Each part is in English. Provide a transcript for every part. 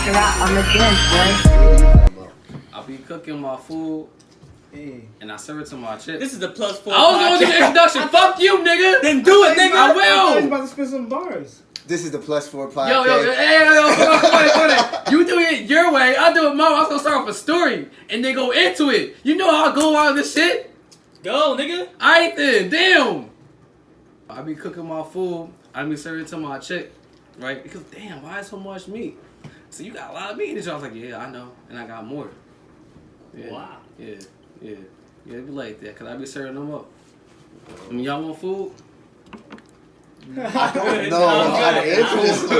your rap on the tunes, boy. I'll be cooking my food. And I serve it to my chick. This is the +4. I was going to do the introduction. Fuck you, nigga. Then do it, nigga. I will. I was about to spit some bars. This is the +4 podcast. Yo, you do it your way. I do it my way. I was gonna start off a story and then go into it. You know how I go out of this shit? Go, nigga. Alright then, damn. I be cooking my food. I be serving it to my chick, right? Because damn, why so much meat? So you got a lot of meat in this. I was like, yeah, I know, and I got more. Yeah, Wow. Yeah, it be like that. Cause I be serving them up. I mean, y'all want food? No, how to answer this. It's the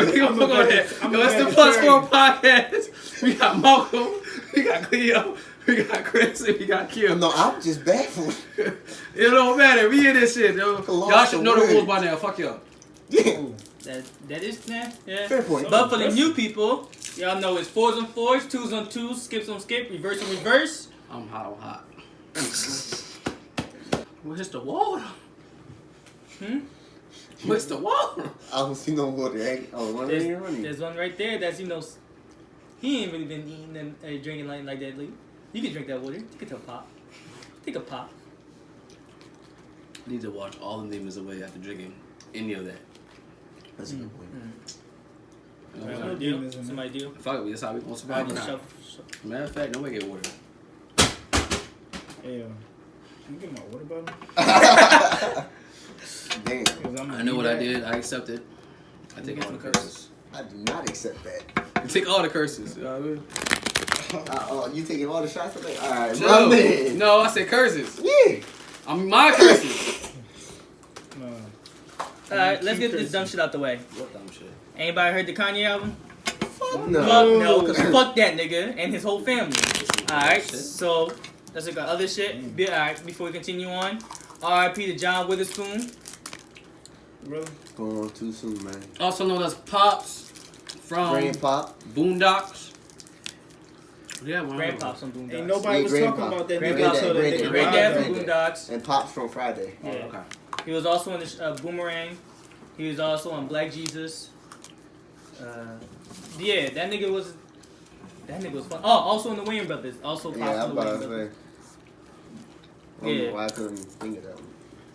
+4 podcast. We got Malcolm, we got Cleo, we got Chris, and we got Kim. No, I'm just baffled. It don't matter. We in this shit, yo. Y'all should know the rules by now. Fuck y'all. Yeah. That is, yeah. Fair point. But for the new people, y'all know it's 4s on 4s, 2s on 2s, skips on skip, reverse on reverse. I'm hot. Where's the water? Where's the water? I don't see no water. Running. There's one right there that's, he ain't really been eating and drinking like that lately. You can drink that water. Take a pop. Take a pop. Need to wash all the demons away after drinking any of that. That's a good point. Somebody deal. Fuck it, that's how we gonna survive tonight. Matter of fact, nobody get water. Hey, can you get my water bottle? Damn. I know what I did. I accept it. I take all the curses. I do not accept that. I take all the curses. You know what I mean? You taking all the shots today? Alright, No, my man. no, I said curses. Yeah. I mean my curses. Alright, let's get this dumb shit out the way. What dumb shit? Anybody heard the Kanye album? No. Fuck no, because fuck that nigga and his whole family. Alright, so let's look at other shit. Alright, before we continue on, R.I.P. to John Witherspoon. Really? Going on too soon, man. Also known as Pops from Brain Pop. Boondocks. Yeah, one Grandpops on Boondocks. Ain't nobody was talking about that nigga Grandpa- until that Granddad- nigga Granddad died. from Boondocks. And Pops from Friday. Yeah. Oh, okay. He was also in the Boomerang. He was also on Black Jesus. Yeah, that nigga was fun. Oh, also in the Wayne Brothers. Also Pops Yeah, in I'm the about Wayne to Brothers. say. I don't know why I couldn't think of that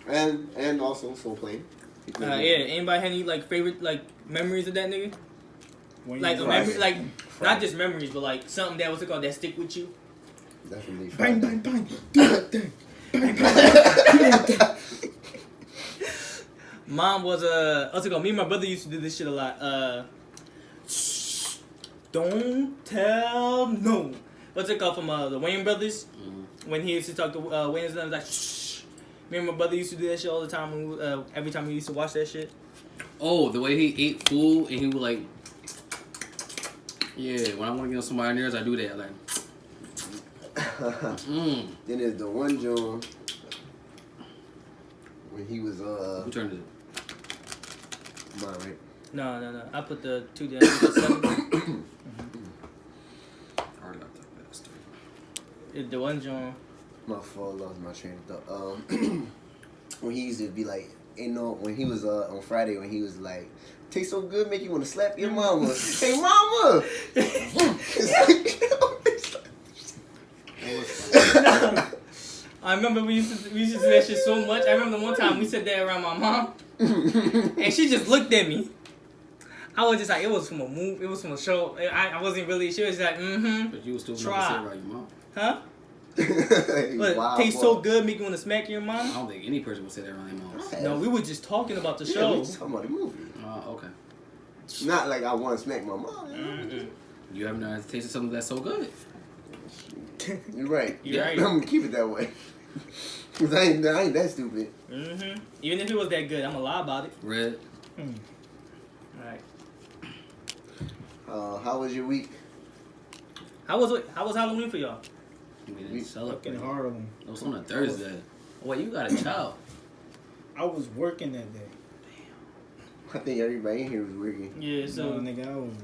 one. And also Soul Plane. Yeah. Anybody had any favorite memories of that nigga? When Like you a was memory, not just memories, but something that was called that stick with you. Definitely. bang, bang, bang, do that thing. Bang, bang, do that thing. Mom was what's it called? Me and my brother used to do this shit a lot. Shh, don't tell no. What's it called from the Wayne Brothers? Mm-hmm. When he used to talk to Wayne's son, like shh. Me and my brother used to do that shit all the time. Every time we used to watch that shit. Oh, the way he ate food and he would yeah, when I want to get on somebody's nerves, I do that. Then there's the one John when he was Who turned it? mine, right? No. I put the 2 down. I put 7. I already got that bastard. The one John. My fault, lost my train of thought. When he used to be like, when he was on Friday, when he was like, tastes so good, make you want to slap your mama. Hey, mama! I remember we used to do that shit so much. I remember the one time we said that around my mom, and she just looked at me. I was just like, it was from a movie, it was from a show. I wasn't really sure. She was like, But you was still Try. never say about your mom. huh? But Wow, tastes boy. so good, make you want to smack your I mom. don't think any person would say that around their mom. No, we were just talking about the Yeah, show. we just talking about the movie. Okay. Not like I want to smack my mom. Mm-mm. You haven't never tasted something that's so good. You're right. You're right. I'm gonna keep it that way. Cause I ain't that stupid. Even if it was that good, I'm gonna lie about it. Red. Alright. How was your week? How was Halloween for y'all? We didn't celebrate. Fucking horrible. It was on a Thursday. Wait, you got a child. I was working that day. I think everybody in here was working. Yeah, so No, nigga, I was.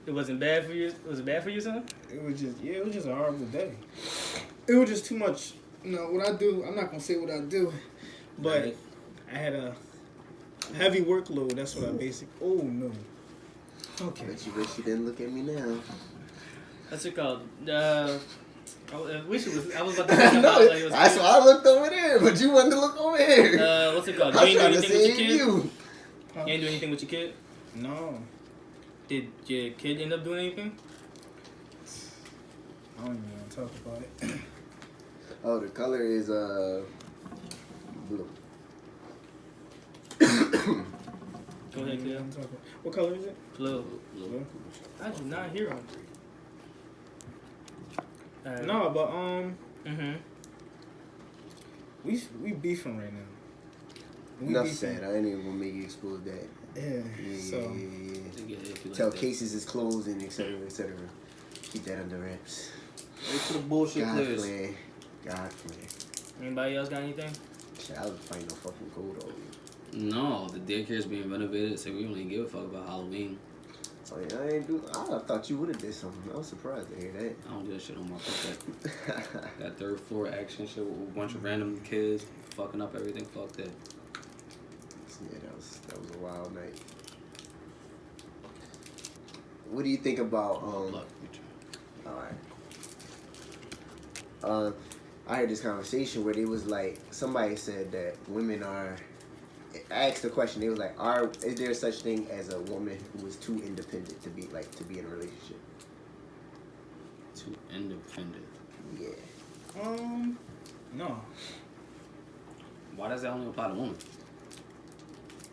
it wasn't bad for you. Was it bad for you, son? It was just a horrible day. It was just too much. What I do, I'm not gonna say what I do, but Right. I had a heavy workload. That's what I basically. Oh no. Okay. Bet you wish you didn't look at me now. What's it called? I wish it was. I was about to say No, like it was. that's why I looked over there, but you wanted to look over here. What's it called? You I'm ain't do trying to anything with your save kid. you. You ain't do anything with your kid. No. Did your kid end up doing anything? I don't even want to talk about it. Oh, the color is blue. Go I ahead, don't even Cleo. wanna talk about- What color is it? Blue. Blue. I do not hear him. No, but Mm-hmm. we beefing right now. We Enough beefing. said. I ain't even gonna make you expose that. Yeah. Yeah, So yeah. Nigga, if you like Tell that. cases is closed and etc. etc. Keep that under wraps. Wait till the bullshit God clears. plan. God plan. Anybody else got anything? Shit, I was fighting no fucking cold all week. No, the daycare is being renovated, so we don't even give a fuck about Halloween. So yeah, I thought you would have did something. I was surprised to hear that. I don't do that shit no more. Fuck that. That third floor action shit with a bunch of random kids fucking up everything. Fuck that. Yeah, that was a wild night. What do you think about Luck, alright. I heard this conversation where they was like somebody said that women are I asked the question, they was like, is there such thing as a woman who is too independent to be in a relationship? Too independent. Yeah. no. Why does that only apply to women?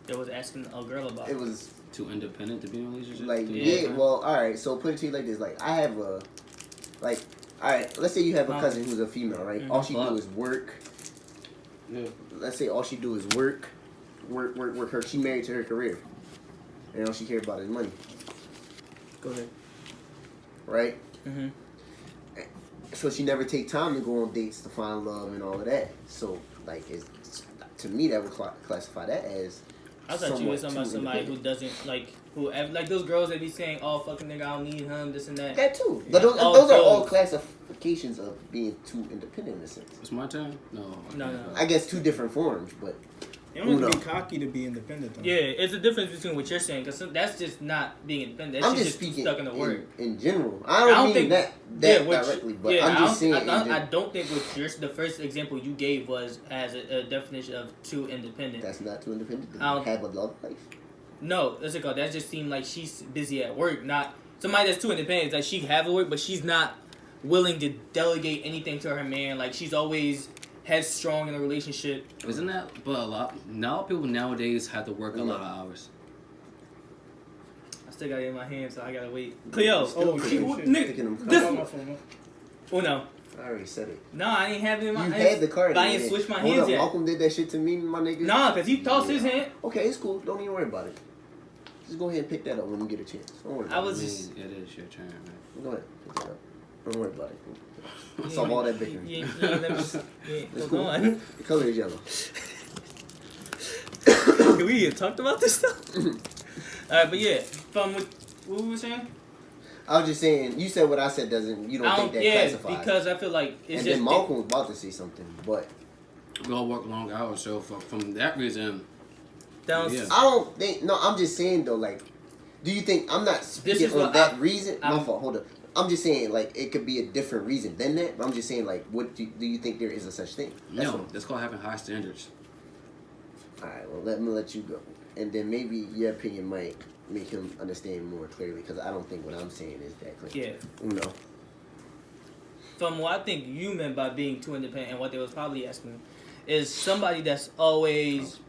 They was asking a girl about It was Too independent to be in a relationship? like, Too yeah, independent? well, alright, so put it to you like this, like I have alright, let's say you have a cousin who's a female, right? All she do is work. Yeah. Let's say all she do is work. She married to her career. And all she cares about is money. Go ahead. Right? Mm-hmm. So she never take time to go on dates to find love and all of that. So, like, to me, that would classify that as I thought you were somewhat talking about too somebody who independent. doesn't like those girls that be saying, "Oh fucking nigga, I don't need him," this and that. That too. But those All are all girls. classifications of being too independent in a sense. It's my turn? No. No. I guess two different forms, but You don't have to Uno. be cocky to be independent, though. Yeah, it's a difference between what you're saying, because that's just not being independent. That's I'm just just speaking stuck in the word. in general. I don't mean think that what directly, you- but yeah, I'm just saying. I don't think what the first example you gave was as a definition of too independent. That's not too independent. To I don't- have a love life. No, that's it called. That just seemed like she's busy at work. Not somebody that's too independent. It's like she have a work, but she's not willing to delegate anything to her man. Like she's always headstrong in a relationship. Isn't that, but a lot, now people nowadays have to work a lot of hours. I still got it in my hand, so I gotta wait. Cleo, Still shit, picking shit. them cards. this- Come on, my phone. oh no, I already said it. no, I ain't have it in my. You I had ain't- the card. but I in ain't there. switched my Hold hands up, yet. Malcolm did that shit to me, my nigga. Nah, cause he tossed his hand. Okay, it's cool. Don't even worry about it. Just go ahead and pick that up when you get a chance. Don't worry. I About was I mean, just. it is your turn, man. it. Go ahead. Pick that up. Don't worry about it. Solve all that bickering. Yeah, let me. Yeah, It's hold cool. on. The color is yellow. We even talked about this stuff. Alright, but yeah, from what we were saying. I was just saying. You said what I said. You don't think that classifies? because I feel like it's And just then Malcolm was about to say something, but We all work long hours, so from that reason, down. Yeah. I don't think. No, I'm just saying though. Like, do you think I'm not speaking is on what that reason? My I'm- fault. Hold up. I'm just saying like it could be a different reason than that. But I'm just saying like, what do you think there is a such thing? That's no, all. that's called having high standards. All right. Well, let me let you go, and then maybe your opinion might make him understand more clearly because I don't think what I'm saying is that clear. Yeah. No. From what I think you meant by being too independent and what they was probably asking is somebody that's always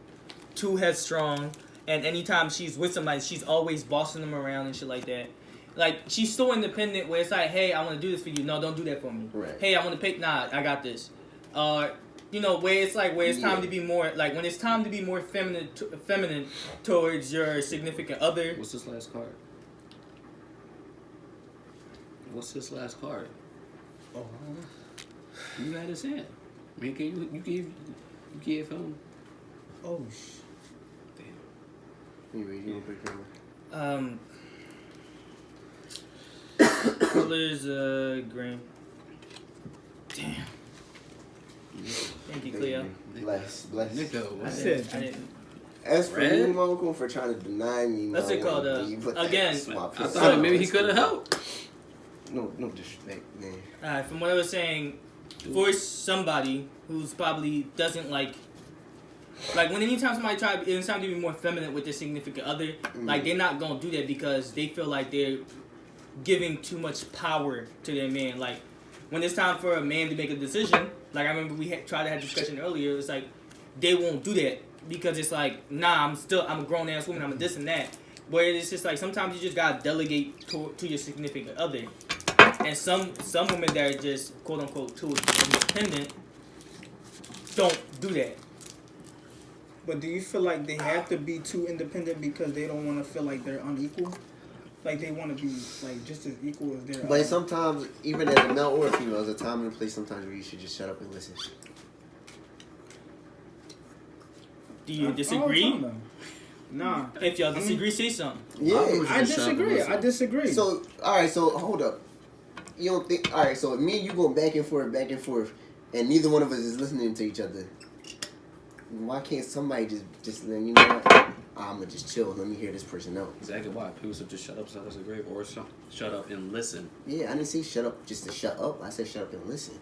too headstrong, and anytime she's with somebody, she's always bossing them around and shit like that. Like, she's so independent where it's like, hey, I want to do this for you. No, don't do that for me. Right. Hey, I want to pick. Nah, I got this. You know, where it's like, where it's time Yeah. to be more, like, when it's time to be more feminine towards your significant other. What's this last card? What's this last card? Oh, I don't know. You had his hand. I mean, you gave him. Oh, Damn. Anyway, you want to pick camera? Colors, green. Damn. Thank you, Cleo. Bless. Nigga, I what? said- didn't. As for Red? you, Malcolm, for trying to deny me, What's it called? Again, I thought maybe he could have helped. No disrespect, man. From what I was saying, for somebody who's probably doesn't like when anytime somebody it's time to be more feminine with their significant other, like they're not gonna do that because they feel like they're giving too much power to their man. Like when it's time for a man to make a decision, like I remember we tried to have a discussion earlier. It's like they won't do that because it's like, nah, I'm a grown ass woman. I'm a this and that. But it's just like sometimes you just gotta delegate to your significant other. And some women that are just quote unquote too independent don't do that. But do you feel like they have to be too independent because they don't want to feel like they're unequal? Like they want to be like just as equal as they're. But sometimes, even as a male or a female, there's a time and a place sometimes where you should just shut up and listen. Do you disagree? Nah. If y'all disagree, say something. Yeah, I disagree. I disagree. So, alright, so hold up. You don't think, alright, so me and you going back and forth, and neither one of us is listening to each other. Why can't somebody just you know what? I'm gonna just chill. Let me hear this person out. Exactly why. People should just shut up, so disagree, or shut up and listen. Yeah, I didn't say shut up just to shut up. I said shut up and listen.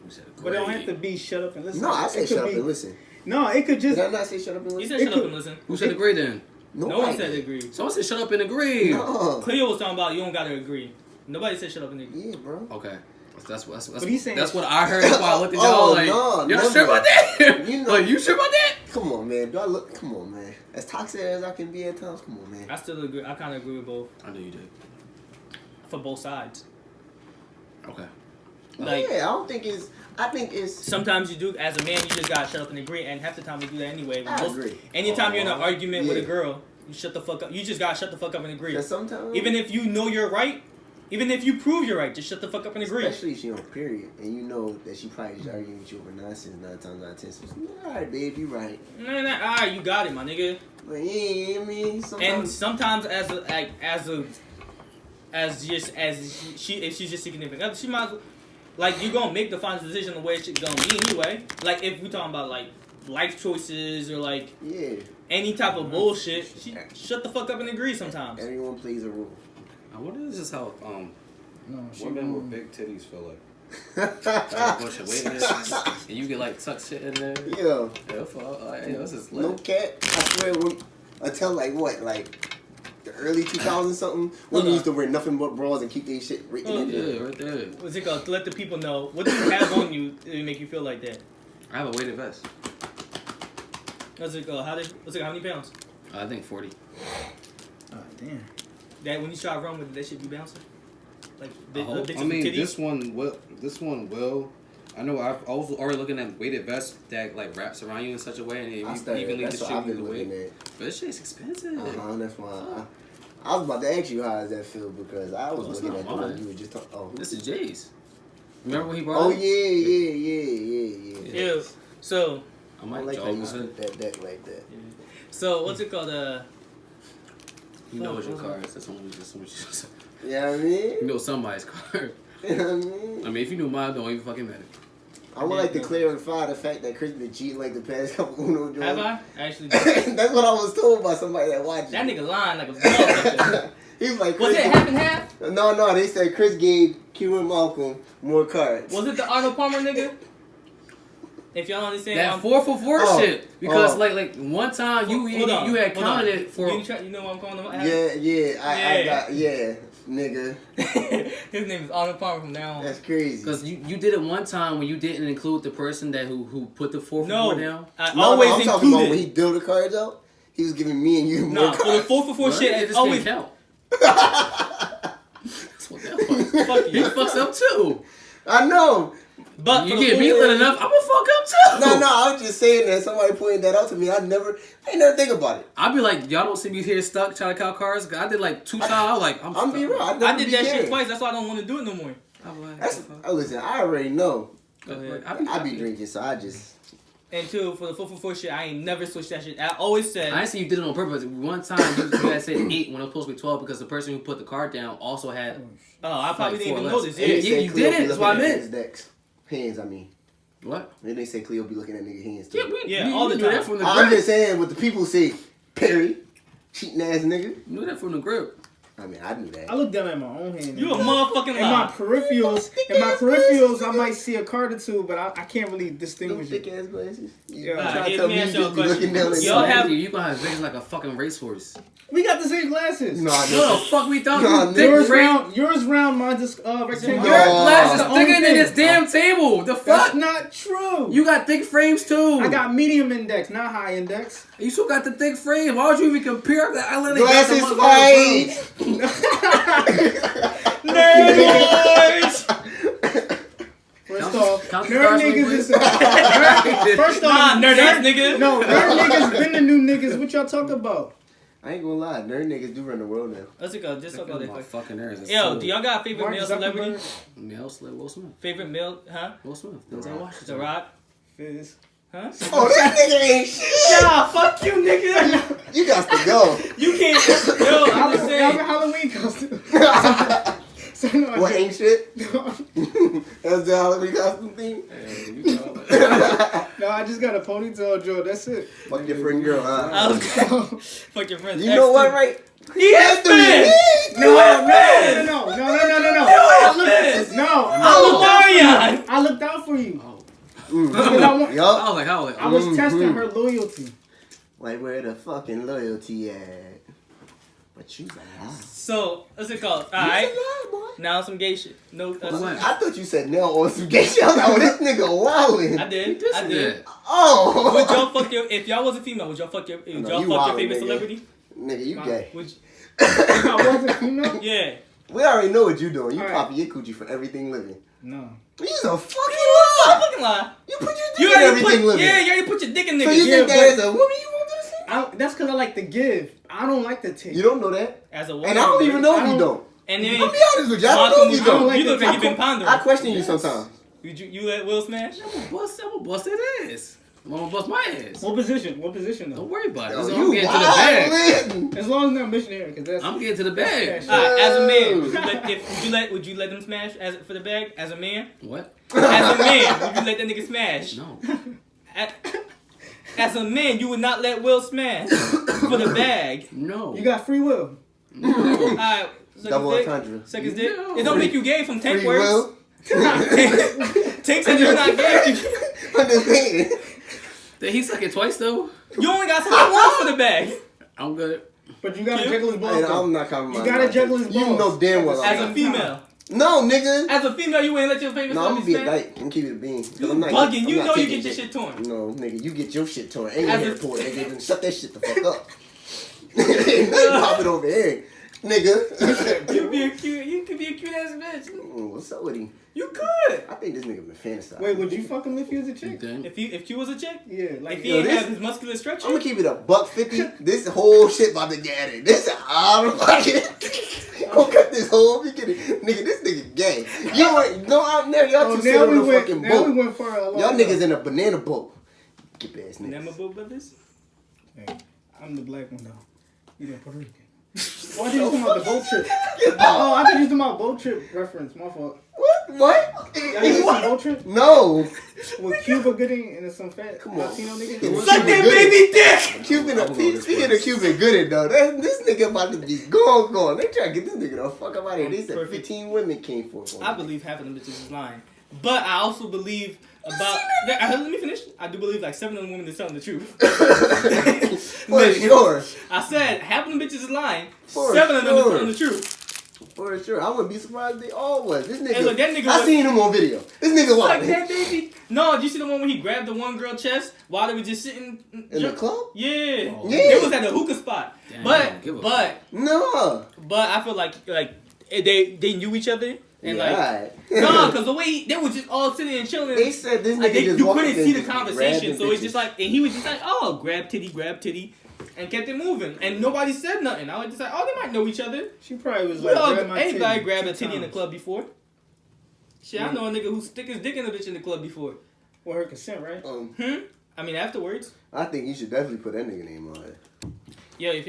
You said But it don't have to be shut up and listen. No, I said shut up and listen. No, it could just. Did I not say shut up and You listen? said shut up and listen. Who said agree then? No one said agree. Someone said shut up and agree. No. Cleo was talking about you don't gotta agree. Nobody said shut up and agree. Yeah, bro. Okay. That's what he's saying that's what I heard. That's why I looked at y'all like, no, y'all sure about that? You know- Like, you sure about that? Come on, man. Come on, man. As toxic as I can be at times, come on, man. I still agree. I kind of agree with both I knew you did. for both sides. Okay. Like yeah, I think it's. sometimes you do as a man, you just gotta shut up and agree, and half the time you do that anyway. I agree. Anytime you're in an argument with a Yeah. girl, you shut the fuck up. You just gotta shut the fuck up and agree. Cause sometimes, Even if you know you're right, even if you prove you're right, just shut the fuck up and agree. especially if she on period, and you know that she probably just arguing with you over nonsense 9 times out of 10. So, all right, babe, you right. Alright, you got it, my nigga. But yeah, I mean, And sometimes. sometimes if she's just significant other, she might as well, like you're gonna make the final decision the way it's gonna be anyway. Like if we talking about like life choices or like Yeah, any type of bullshit, shut the fuck up and agree sometimes. everyone plays a role. I wonder if this is how No, she women with big titties feel like. Like a bunch of weightless, and you get like tuck shit in there. Yeah. This is lit. No cat. I swear, until like what, like the early 2000s something, women used to wear nothing but bras and keep their shit written in there. Yeah, right there. What's it called? To let the people know what do you have on you to make you feel like that. I have a weighted vest. What's it called? How many pounds? I think 40. Oh, damn. That when you try to run with it, that should be bouncing. Like I mean, this one will. I know I was already looking at weighted vests that like wraps around you in such a way and it evenly That's what I've been distribute the looking weight. at. But this shit's expensive. That's why I was about to ask you how does that feel because I was it's looking not at the one mine. you were just talking. Oh, This is Jay's. Remember when he brought oh it? yeah. Yeah. So I I might like how jog you my split hood. that deck like that. what's it called? You know it's your cards. That's what you just. Yeah, I mean, You know somebody's card. you know what I mean. I mean, if you knew mine, don't even fucking matter. I would like to clarify the fact that Chris been cheating like the past couple Uno joints. Have I actually? That's what I was told by somebody that watched That it. nigga lying like a motherfucker. He was like, Was Chris it half and half? No, they said Chris gave Q and Malcolm more cards. Was it the Arnold Palmer nigga? If y'all understand, That 4 for 4 Oh, shit. Because oh. like one time you Hold on, had hold on. counted it for. You know what I'm calling him? I got nigga. His name is Arnold Palmer from now on. That's crazy. Because you did it one time when you didn't include the person that who put the 4 for 4 down. I No, always I'm talking about when he included. dealt the cards out. He was giving me and you more Nah, for the cards. 4 for 4 shit, It it's just always can't count. That's what that was. fuck He you. fucks up too. I know. But You for the get me 4 lit enough, I'm gonna fuck up too. No, I was just saying that somebody pointed that out to me. I ain't never think about it. I'd be like, y'all don't see me here stuck trying to count cards. I did like 2 times. I was like, I'm I'm be real. I did that shit twice. That's why I don't want to do it no more. I'm like, Listen, I already know. Go ahead. I be drinking, so I just. And two, for the 4 for 4 shit, I ain't never switched that shit. I always said. I didn't say you did it on purpose. One time you had said 8 when it was supposed to be 12 because the person who put the card down also had. Oh, I probably like didn't even 4 know less. this. Yeah, Yeah. you did it. That's what I meant. His decks. Hands, I mean. What? Then they say Cleo be looking at nigga hands too. all the knew that time. from the I'm grip. just saying what the people say. Perry, cheating ass nigga. You knew that from the grip. I mean, I knew that. I look down at my own hand. You a motherfucking in my lie. peripherals, I might see a card or two, but I can't really Them distinguish thick it. ass glasses. Yeah. Try to Alright, tell let me me ask you y'all a just be looking down question. at Y'all have- You gonna have vision like a fucking racehorse. We got the same glasses. No, No, the fuck we don't. Nah, You thick yours frame. round, mine's just rectangular. Your glasses That's the thicker only than this thing. damn table. The That's fuck? not true. You got thick frames too. I got medium index, not high index. You still got the thick frame. Why would you even compare that? I literally Glasses got the white. Boys! First off, count the nerd stars niggas real is quick. first off, Nah, nerd ass nigga. No, nerd niggas been the new niggas. What y'all talk about? I ain't gonna lie, nerd niggas do run the world now. Let's go. Just talk about My that quick. fucking nerves. It's Yo, so- do y'all got a favorite Mark male celebrity? Zuckerberg, Male slave Will Smith. Favorite male, huh? Will Smith. Denzel The Washington. Rock, Fizz. huh? Oh, that nigga ain't shit. Nah, fuck you, nigga. You got to go. You can't. Yo, I'm just saying. Halloween costume. So, no, What ain't shit? no, That's the Halloween costume thing. Hey, you know. I just got a ponytail, Joe. That's it. Fuck your friend girl, huh? Fuck your friends. You know what, right? He is Fizz. No, You no, is no, Fizz. no, no, no, no, no, no. You I is Fizz. looked, no, I'm I looked out for you. Oh. Because I want- Yup. I was like, I was testing her loyalty. Like, where the fucking loyalty at? But you a lie. So, what's it called? You Alright. a lie, boy. Now some gay shit. No, What? I thought you said no on some gay shit. I was like, oh, this nigga wildin'. I did. This I did. is Oh. Would y'all fuck your, if y'all was a female, would y'all fuck your, No, y'all you fuck your wildin', favorite nigga. celebrity? Nigga, you gay. Would you, I wasn't female? yeah. We already know what you doing. You All right. popping your coochie for everything living. No. You a fucking Don't lie. fucking lie. You put your You dick in already everything put, living. yeah, you already put your dick in So niggas. you Yeah, think that but- as a woman you won't do the same? That's because I like to give. I don't like to take. You don't know that. As a woman. And I don't even know if you don't. And then, I'll be honest with you. I don't know Malcolm, if you I don't don't. like you look the like you've been I pondering. question you sometimes. You let Will smash? I'm gonna bust that ass. I'm gonna bust my ass. What position? What position Don't though? worry about it. Yo, I'm you getting to the bag. wildin'. As long as not missionary, because that's. I'm getting to the bag. Alright, as a man, Oh. would you let them smash as for the bag? As a man? What? As a man, would you let that nigga smash? No. As a man, you would not let Will smash for the bag. No. You got free will. Alright, Double entendre. Seconds dick. No. It don't make you gay from tank Free words. will. Tank said you're not gay. Understand? Did he suck it twice though? You only got something once for the bag. I'm good. But you gotta Cute. juggle his balls. And though. I'm not compromising. You gotta my juggle shit. his You balls. know damn well I'm As a not. female. No, nigga. As a female, you wouldn't let your favorite No, I'm gonna be a celebrity dyke and keep it a bean. You I'm not- bugging. I'm You not know you taking get your dick. shit torn. No, nigga, you get your shit torn. Ain't As your a- airport, nigga. Shut that shit the fuck up. Ain't nothing popping over here, nigga. You could be a cute ass bitch. What's up with him? You could. I think this nigga been fantasizing. Wait, would you fuck him if you was a You chick? think? If you was a chick, Yeah, like if he Yo, ain't this- have his muscular structure, I'm gonna keep it a $150. This whole shit about to get added. This is out of pocket. Gonna cut this whole beginning. Nigga, this nigga gay. You ain't no out there. Y'all Oh, two sit now on we a went. fucking Now we boat. went far along. Y'all niggas in a banana boat. Get ass niggas. Nemabo brothers. Hey, I'm the black one though. You the Puerto Rican. Oh, I think you talking about the boat trip. Get Oh, out. I think you talking about boat trip reference. My fault. What? Y'all ever seen What? boat trip No. with Cuba Gooding and some fat Come on. Latino nigga? It was Suck Cuban that Gooding. baby dick. Cuban, I'm gonna go this speaking way. of Cuban Gooding though, this nigga about to be gone. They trying to get this nigga the fuck up out of here. They said Perfect. 15 women came for him. I believe half of them bitches is lying, but I also believe about. Let me finish. I do believe like 7 of them women is telling the truth. For sure. I said half of them bitches is lying. For 7 of them is sure. telling the truth. For sure. I wouldn't be surprised if they all was. This nigga. Hey, look, that nigga I was- seen him on video. This nigga Like was that baby. No, did you see the one when he grabbed the one girl chest while they were just sitting in the club. Yeah. Oh. Yeah. It was at the hookah spot. Damn, but give a No. I feel like they knew each other and Yeah, no, because the way they were just all sitting and chilling. They said this nigga Like, just you walked couldn't in see the and conversation, grabbed so them it's just bitches. like, and he was just like, oh, grab titty, and kept it moving, and nobody said nothing. I was just like, oh, they might know each other. She probably was We like, all, grab my anybody titty grabbed a 2 titty in the times. club before. Shit, I know a nigga who stick his dick in a bitch in the club before. With her consent, right? I mean, afterwards. I think you should definitely put that nigga name on it. Yo, if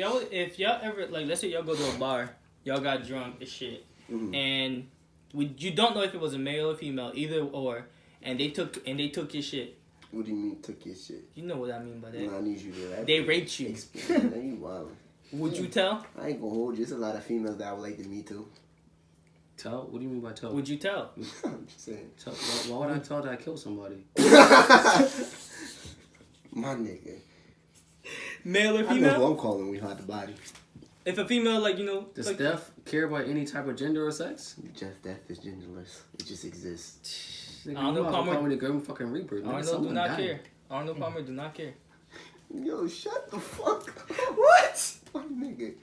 y'all ever, like, let's say y'all go to a bar, y'all got drunk as shit, Mhm. and you don't know if it was a male or female, either or, and they took your shit. What do you mean took your shit? You know what I mean by that. No, I need you to. They raped you. Explain. Man, you wild. Would you tell? I ain't gonna hold you. There's a lot of females that I would like to meet too. Tell? What do you mean by tell? Would you tell? I'm just saying. Tell, why would I tell that I killed somebody? My nigga. Male or I know female? who I'm calling when we hide the body. If a female, like, Does like, Steph care about any type of gender or sex? Just death is genderless. It just exists. Nigga, Arnold you Palmer- call me the girl fucking Reaper. Nigga, Arnold do someone not died. care. Arnold Palmer do not care. Yo, shut the fuck up. What? My nigga.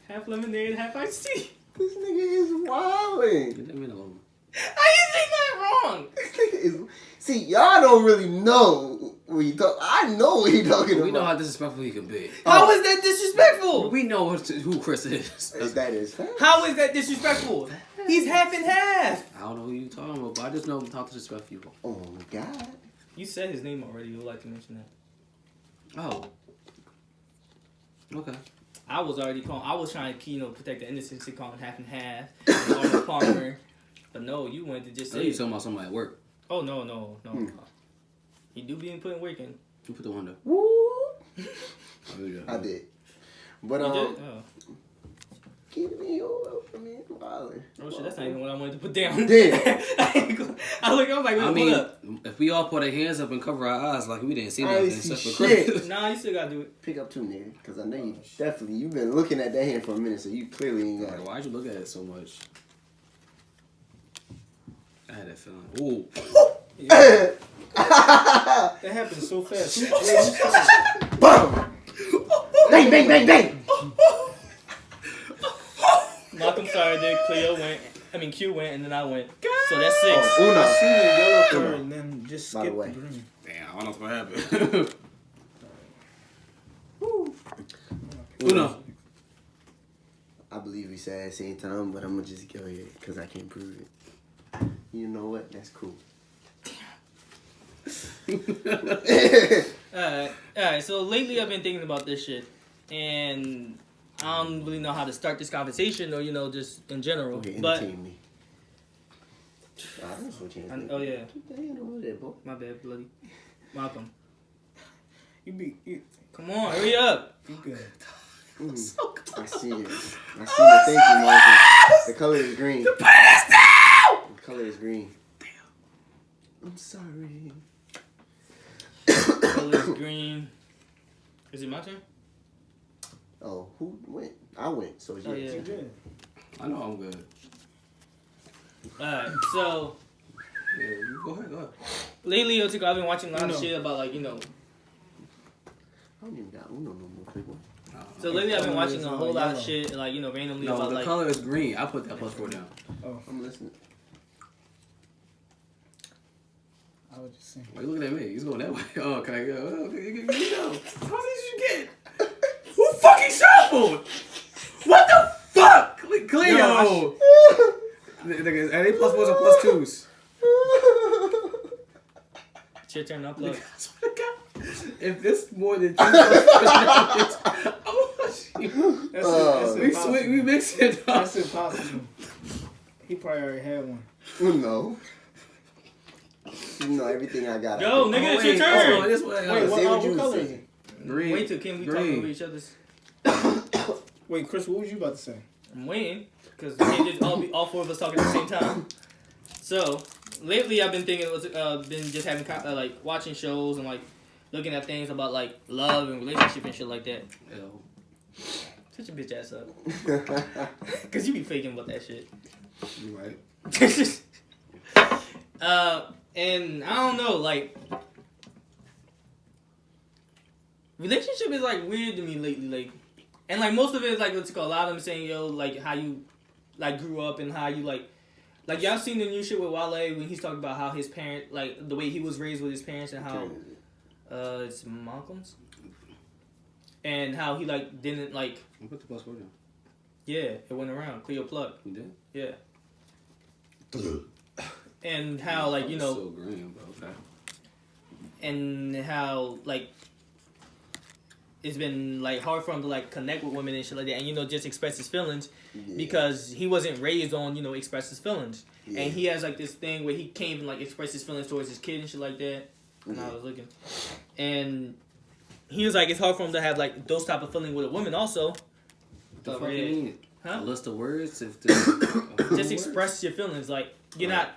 Half lemonade, half iced tea. This nigga is wilding. Leave me alone. How you say that wrong? This nigga is. See, y'all don't really know what he talk. I know what he talking about. We know how disrespectful he can be. How is that disrespectful? We know who Chris is. That is fact. How is that disrespectful? He's half and half. I don't know who you talking about, but I just know how disrespectful you are. Oh my god. You said his name already. You would like to mention that. Oh. Okay. I was already calling. I was trying to, protect the innocence and calling half and half. Arnold Palmer. But no, you wanted to just I know say. you talking about somebody at work. Oh no. He do be putting work in. Who put the window? Woo. Oh, yeah. I did. But You did? Oh. keep me over for me wilding. Oh shit, that's not even what I wanted to put down. Damn. I was like, I hold mean, up. if we all put our hands up and cover our eyes like we didn't see I nothing ain't see except for shit. Chris. Nah, you still gotta do it. Pick up two, nigga. Because I know you definitely, you've been looking at that hand for a minute, so you clearly ain't got Like, it. why'd you look at it so much? I had that feeling. Ooh. That happened so fast. Boom! Bang, bang, bang, bang! Malcolm started it, Q went, and then I went. So that's 6. Oh, I Una. seen the yellow card and then just By the skip the way. green. Damn, I don't know what happened. Uno. I believe we said at the same time, but I'm gonna just go ahead because I can't prove it. You know what? That's cool. Alright, so lately I've been thinking about this shit. And I don't really know how to start this conversation or, just in general. Okay, But, entertain me. I don't know what you oh yeah, Keep that hand over there, boy. my bad, bloody. Malcolm. You Come on, hurry up. good. I see it. I see it. Thank you, Marcus. The color is green. The color is green. I'm sorry. Color is green. Is it my turn? Oh, who went? I went. So Oh, yeah. You good. I know I'm good. Alright, so Yeah, you go ahead. lately I've been watching a lot of Uno. shit about I don't even got Uno no more, people. So lately I've been Color watching is, a whole lot of yellow. shit, randomly No, about the color is green. I put that +4 down. Oh, I'm listening. I was just saying. Why you looking at me? He's going that way. Oh, can I go? Oh, okay, you go. How did you get? Who fucking shuffled? What the fuck? Cleo! Are they +4s or +2s? It's your turn, upload. I swear to God, if this more than 2 +4s, we mix it up. That's impossible. He probably already had one. No. You know everything I got. Go, nigga, it's your turn. This way. Wait, say what what you color say. is it? Green. Wait till Kim, we talking over each other's. Wait, Chris, what was you about to say? I'm waiting because we can't just all 4 of us talking at the same time. So lately, I've been thinking, been just having watching shows and looking at things about love and relationship and shit like that. Ew. Shut your bitch ass up, cause you be faking about that shit. You right. And I don't know, relationship is weird to me lately, and most of it is what's it called. A lot of them saying how you grew up and how you y'all seen the new shit with Wale when he's talking about how his parent the way he was raised with his parents and how it's Malcolm's and how he didn't I put the +4 down. yeah, it went around Cleo plug You did? yeah. And how So green, but okay. and how it's been like hard for him to like connect with women and shit like that, and just express his feelings Yeah. because he wasn't raised on express his feelings, Yeah. and he has like this thing where he can't even like express his feelings towards his kid and shit like that. And I was looking, and he was like, it's hard for him to have like those type of feeling with a woman also. The fuck you mean? Huh? A list of words? If Just express your feelings, like you're not.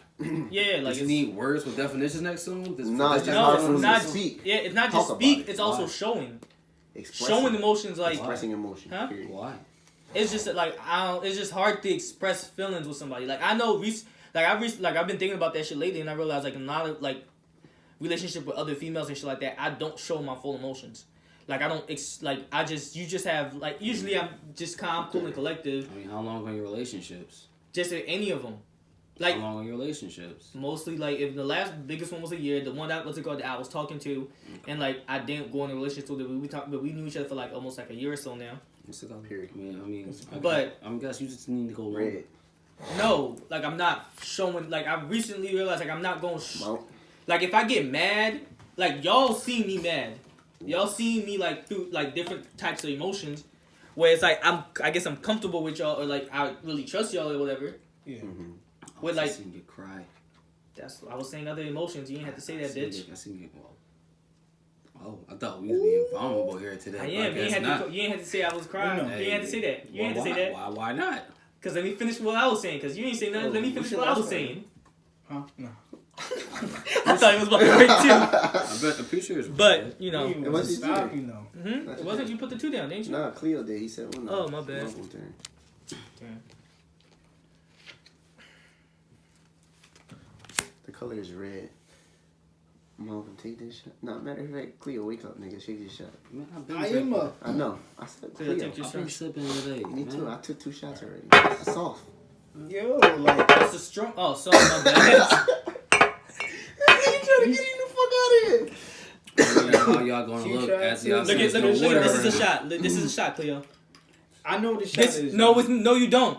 Yeah, like you need words with definitions next to them. No, it's just hard for him to speak. Yeah, it's not Talk just about speak. it. It's also Why? showing Expressing emotions. Like expressing emotion. Huh? Period. Why? it's just like it's just hard to express feelings with somebody. Like I know, I've been thinking about that shit lately, and I realized like a lot of like relationship with other females and shit like that, I don't show my full emotions. Like I don't you just have like usually I'm just calm, cool, and collective. I mean, how long are your relationships? Just in any of them. Like how long are your relationships? mostly like if the last biggest one was a year, the one that was that I was talking to, and like I didn't go in a relationship with her, but we knew each other for like almost like a year or so now. What's it called? Period. But I'm guessing you just need to go longer. Red. No, like I'm not showing. Like I recently realized like I'm not going. Mount. Like if I get mad, like y'all see me mad, y'all see me like through like different types of emotions, where it's like I guess I'm comfortable with y'all or like I really trust y'all or whatever. Yeah. Mm-hmm. With like seen you cry. that's I was saying other emotions. You didn't have to say that, bitch. I seen you. Oh, I thought we was being vulnerable here today. I am. You ain't had to say I was crying. No. You ain't had to say that. You ain't had to say that. Why not? Cause let me finish what I was saying. Cause you ain't say nothing. Let me finish what I was saying. Huh? No. I thought it was about to break too. I bet the picture is. But you know, It was was his stop, turn. you know. it wasn't. You put the 2 down, didn't you? Nah, Cleo did. He said, "Well, no." Oh, my bad. Malcolm turn. Damn. The color is red. Malcolm, take this shot. Nah, matter of fact, Cleo, wake up, nigga. Shake this shot. Man, I've been I am drinking. up. I know. I said Cleo, Cleo. take your I've been shot. sipping today. Me too. man. I took 2 shots already. It's soft. Yo, like. That's a strong. Oh, sorry, my bad. You trying to get him the fuck out of here? How y'all gonna She look tried as to- y'all Look say at there's no this water is a around. shot. This is a shot, Cleo. I know the shot This is. no, you don't.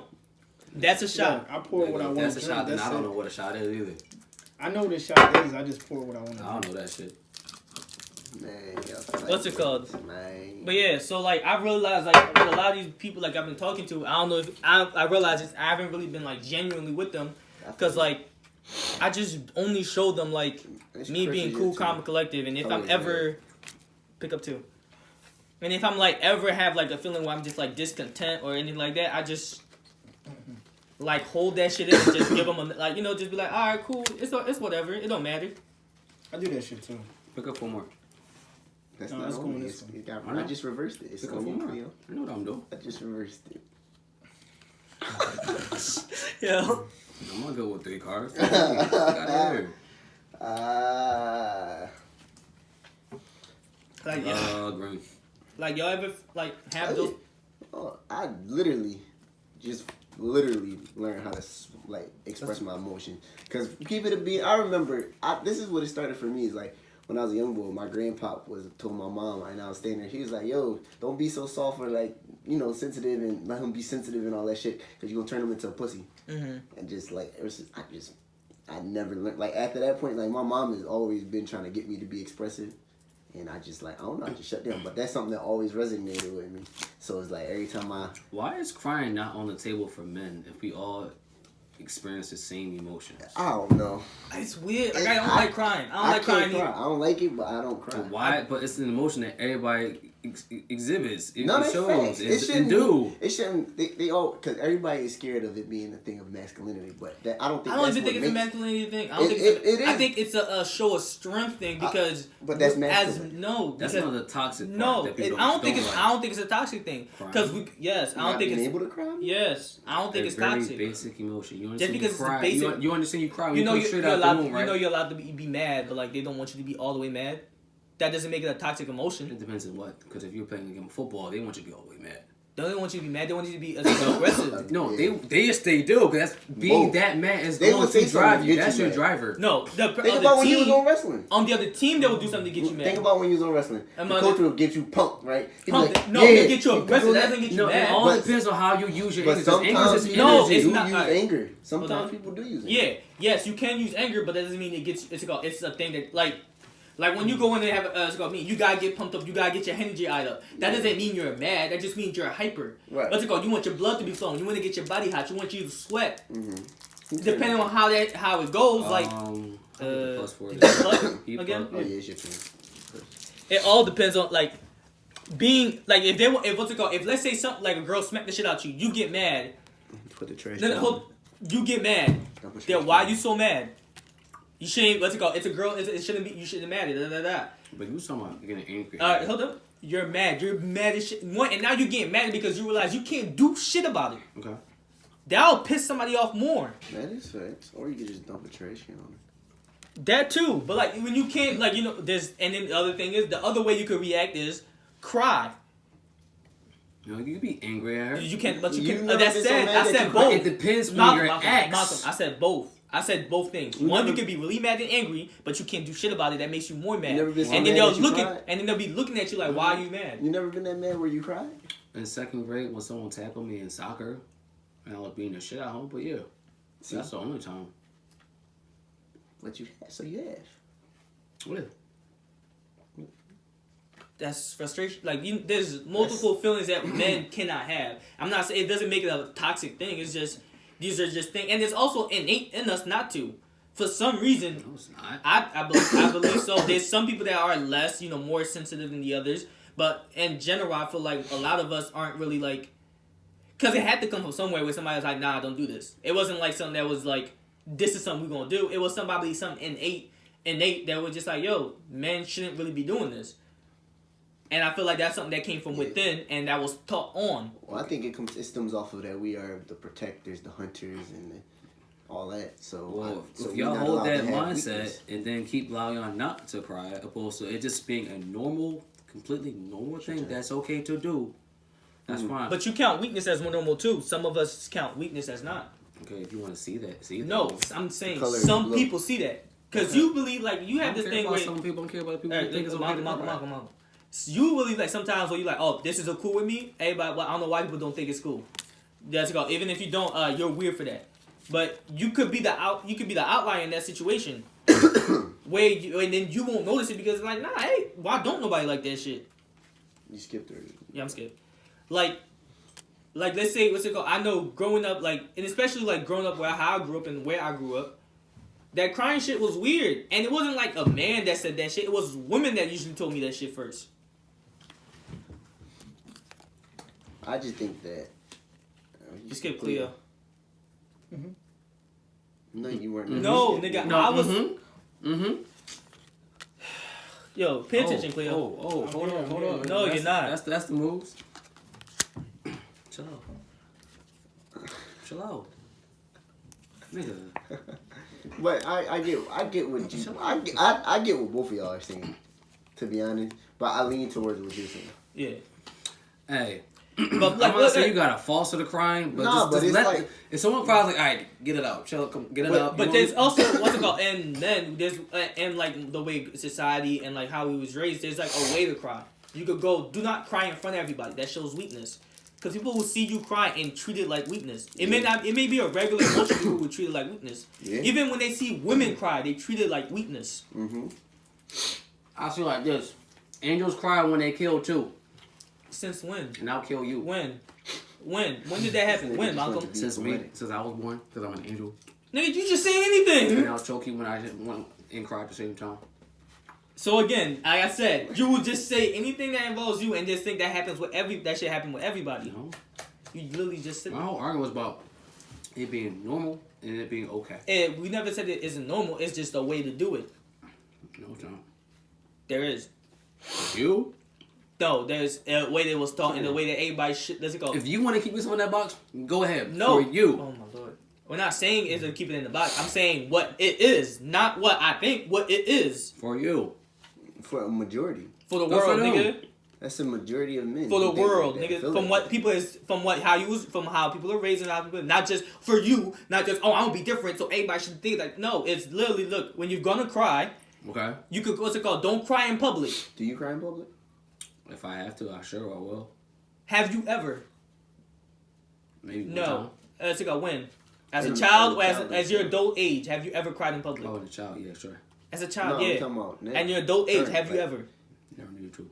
That's a shot. I pour what I want That's to a drink. shot, then That's I don't it. know what a shot is either. I know what a shot is. I just pour what I want to I don't drink. know that shit. Man, y'all What's it called? Man. But yeah, so like I realized like with a lot of these people like I've been talking to, I don't know if I realize I haven't really been like genuinely with them, because like I just only show them like It's me being Christian cool, too. calm, and collective, and if Oh, I'm yeah, ever pick up 2, and if I'm like ever have like a feeling where I'm just like discontent or anything like that, I just like hold that shit in and just give them a, like just be like, all right, cool, it's whatever, it don't matter. I do that shit too. Pick up 4 more. That's No, not it's on going me. this way. I just reversed it. It's Pick up on 4 you, more. Cleo. I know what I'm doing. I just reversed it. Yeah. I'm gonna go with 3 cards. Got here. Like Green. like y'all ever like have those. Oh, I literally learned how to like express my emotion. Cause keep it a beat. I remember this is what it started for me. Is like when I was a young boy, my grandpa told my mom, and I was standing there. He was like, "Yo, don't be so soft or like sensitive, and let him be sensitive and all that shit, cause you gonna turn him into a pussy." Mm-hmm. And just like I never learned. Like after that point, like my mom has always been trying to get me to be expressive. And I just like, I don't know, I just shut down. But that's something that always resonated with me. So it's like every time Why is crying not on the table for men if we all experience the same emotions? I don't know. It's weird. Like, I don't like crying. I don't like can't crying. cry. Either. I don't like it, but I don't cry. But why? But it's an emotion that everybody exhibits. It No, that's shows. facts. It It shouldn't do. It shouldn't. They all, because everybody is scared of it being a thing of masculinity. But I don't think. I don't that's even think what it's a makes- masculinity thing. I don't think It is. I think it's a show of strength thing because. But that's as masculine. no, That's because, not the toxic part. no. that people I don't think it's. like. I don't think it's a toxic thing because Crying. I don't Not think being it's. able to cry. Yes, I don't think They're it's very toxic. basic emotion. You Just understand because it's you a cry. basic- You understand you cry when You know come you're straight allowed. out the womb, right? You know you're allowed to be mad, but like they don't want you to be all the way mad. That doesn't make it a toxic emotion. It depends on what. Because if you're playing a game of football, they want you to be all the way mad. They don't want you to be mad. They want you to be aggressive. No, Yeah. they do. Because that's being Both. that mad is They going would say to drive something you. to get That's you your mad. driver. No, the Think other about when you was team on wrestling. on the other team they will do something to get you mad. Think about when you was on wrestling. The coach will get you pumped, right? He'd be Pumped. like, No, yeah, they get you you aggressive. do That doesn't get you No, it mad. all But- depends on how you use your But anger. 'cause anger sometimes is just people No, energy. it's do not- use alright. anger. Hold Sometimes on. people do use it. Yeah, yes, you can use anger, but that doesn't mean it gets. It's a thing that like Like when you go in and have it's called you gotta get pumped up, you gotta get your energy eyed up. That doesn't mean you're mad. That just means you're hyper. Right. What's it called? You want your blood to be flowing. You want to get your body hot. You want you to sweat. Mm-hmm. Depending on how it goes, like plus four. Again. Oh yeah, it's your turn. It all depends on like being like if what's it called? If let's say something like a girl smacked the shit out you get mad. Put the trash. You get mad. Then why you so mad? You shouldn't. What's it called? It's a girl. It shouldn't be. You shouldn't be mad. Da, da, da. But you talking about getting angry. Hold up. You're mad. You're mad as shit. And now you're getting mad because you realize you can't do shit about it. Okay. That'll piss somebody off more. That is facts. Or you could just dump a trash can on it. That too. But like when you can't, like there's and then the other thing is the other way you could react is cry. You can be angry at her. You can't. But you can. never That's been so said. mad I that said you both. It depends on Malcolm, your ex. I said both. I said both things. One, you can be really mad and angry, but you can't do shit about it. That makes you more mad. never been so and then mad they'll that you looking, cried? and then they'll be looking at you like, "Why are you mad?" You never been that mad where you cried? In second grade, when someone tackled me in soccer, and I was beating the shit out of him, but yeah. See? That's the only time. But you have. So you have. What? That's frustration. Like there's multiple feelings that men cannot have. I'm not saying it doesn't make it a toxic thing. It's just these are just things, and it's also innate in us not to. For some reason, No, it's not. I believe so. There's some people that are less, more sensitive than the others. But in general, I feel like a lot of us aren't really like, because it had to come from somewhere where somebody was like, "Nah, don't do this." It wasn't like something that was like, "This is something we're gonna do." It was something innate that was just like, "Yo, men shouldn't really be doing this." And I feel like that's something that came from within and that was taught on. Well, I think it stems off of that we are the protectors, the hunters, and all that. So, Well, so if we're y'all not hold allowed that to have mindset weakness. and then keep allowing y'all not to cry, opposed to it just being a normal, completely normal thing that's okay to do, that's fine. But you count weakness as more normal too. Some of us count weakness as not. Okay, if you want to see that. No, I'm saying color some blue. people see that. Because you believe, like, you have this thing where... Some people don't care about people who think it's okay to cry. You believe, like, sometimes where you're like, oh, this is a cool with me. Everybody, well, I don't know why people don't think it's cool. That's go. Even if you don't, you're weird for that. But you could be the outlier in that situation. And then you won't notice it because it's like, nah, hey, why don't nobody like that shit? You skipped her. Yeah, I'm scared. Like let's say, what's it called? I know growing up, like, and especially like growing up how I grew up and where I grew up, that crying shit was weird. And it wasn't like a man that said that shit. It was women that usually told me that shit first. I just think that. You skipped Cleo. No, you weren't. No, nigga, I was. Mm-hmm. Yo, pay attention, Cleo. Hold on. No, you're not. That's the moves. Chill out. Nigga. But I get what you I get what both of y'all are saying, to be honest. But I lean towards what you're saying. Yeah. Hey. But I'm like, not saying you gotta foster the crying, but Nah, just but it's let, like- if someone cries, like, all right, get it out, chill, come, get it out. But there's also what's it called, and then there's and like the way society and like how we was raised, there's like a way to cry. You could go, do not cry in front of everybody. That shows weakness. Because people will see you cry and treat it like weakness. It may be a regular emotion. People would treat it like weakness. Yeah. Even when they see women cry, they treat it like weakness. Mm-hmm. I feel like this: angels cry when they kill too, Since when? and I'll kill you. When did that happen? When, Malcolm? Since I was born, because I'm an angel, Nigga, you just saying anything. and I'll choke you when I want and cry at the same time. So again, like I said, you would just say anything that involves you and just think that happens with that should happen with everybody. You know, You literally just sit my whole argument was about it being normal and it being okay. there. We never said it isn't normal. It's just a way to do it. No, John. There is. You? No, there's a way that was taught and the way that everybody should. Let's go. If you want to keep yourself in that box, go ahead. No. For you. Oh my lord. We're not saying is to keep it in the box. I'm saying what it is, not what I think. What it is For you. For a majority. for the Good world, for them. nigga. That's the majority of men. For the who think world, like that, nigga. feel From like what that. people is, from how people are raised and how people, not just for you, not just I'm gonna be different, so everybody should think like. No, it's literally look when you're gonna cry, Okay. you could what's it called? Don't cry in public. Do you cry in public? If I have to, I will. Have you ever? Maybe one No. time. Let's go when. As a As a child, or child, as your adult age, have you ever cried in public? Oh, and a child, yeah, sure. As a child, No, I'm yeah. talking about now. At your adult age, Current, have you like- ever? Never knew the truth.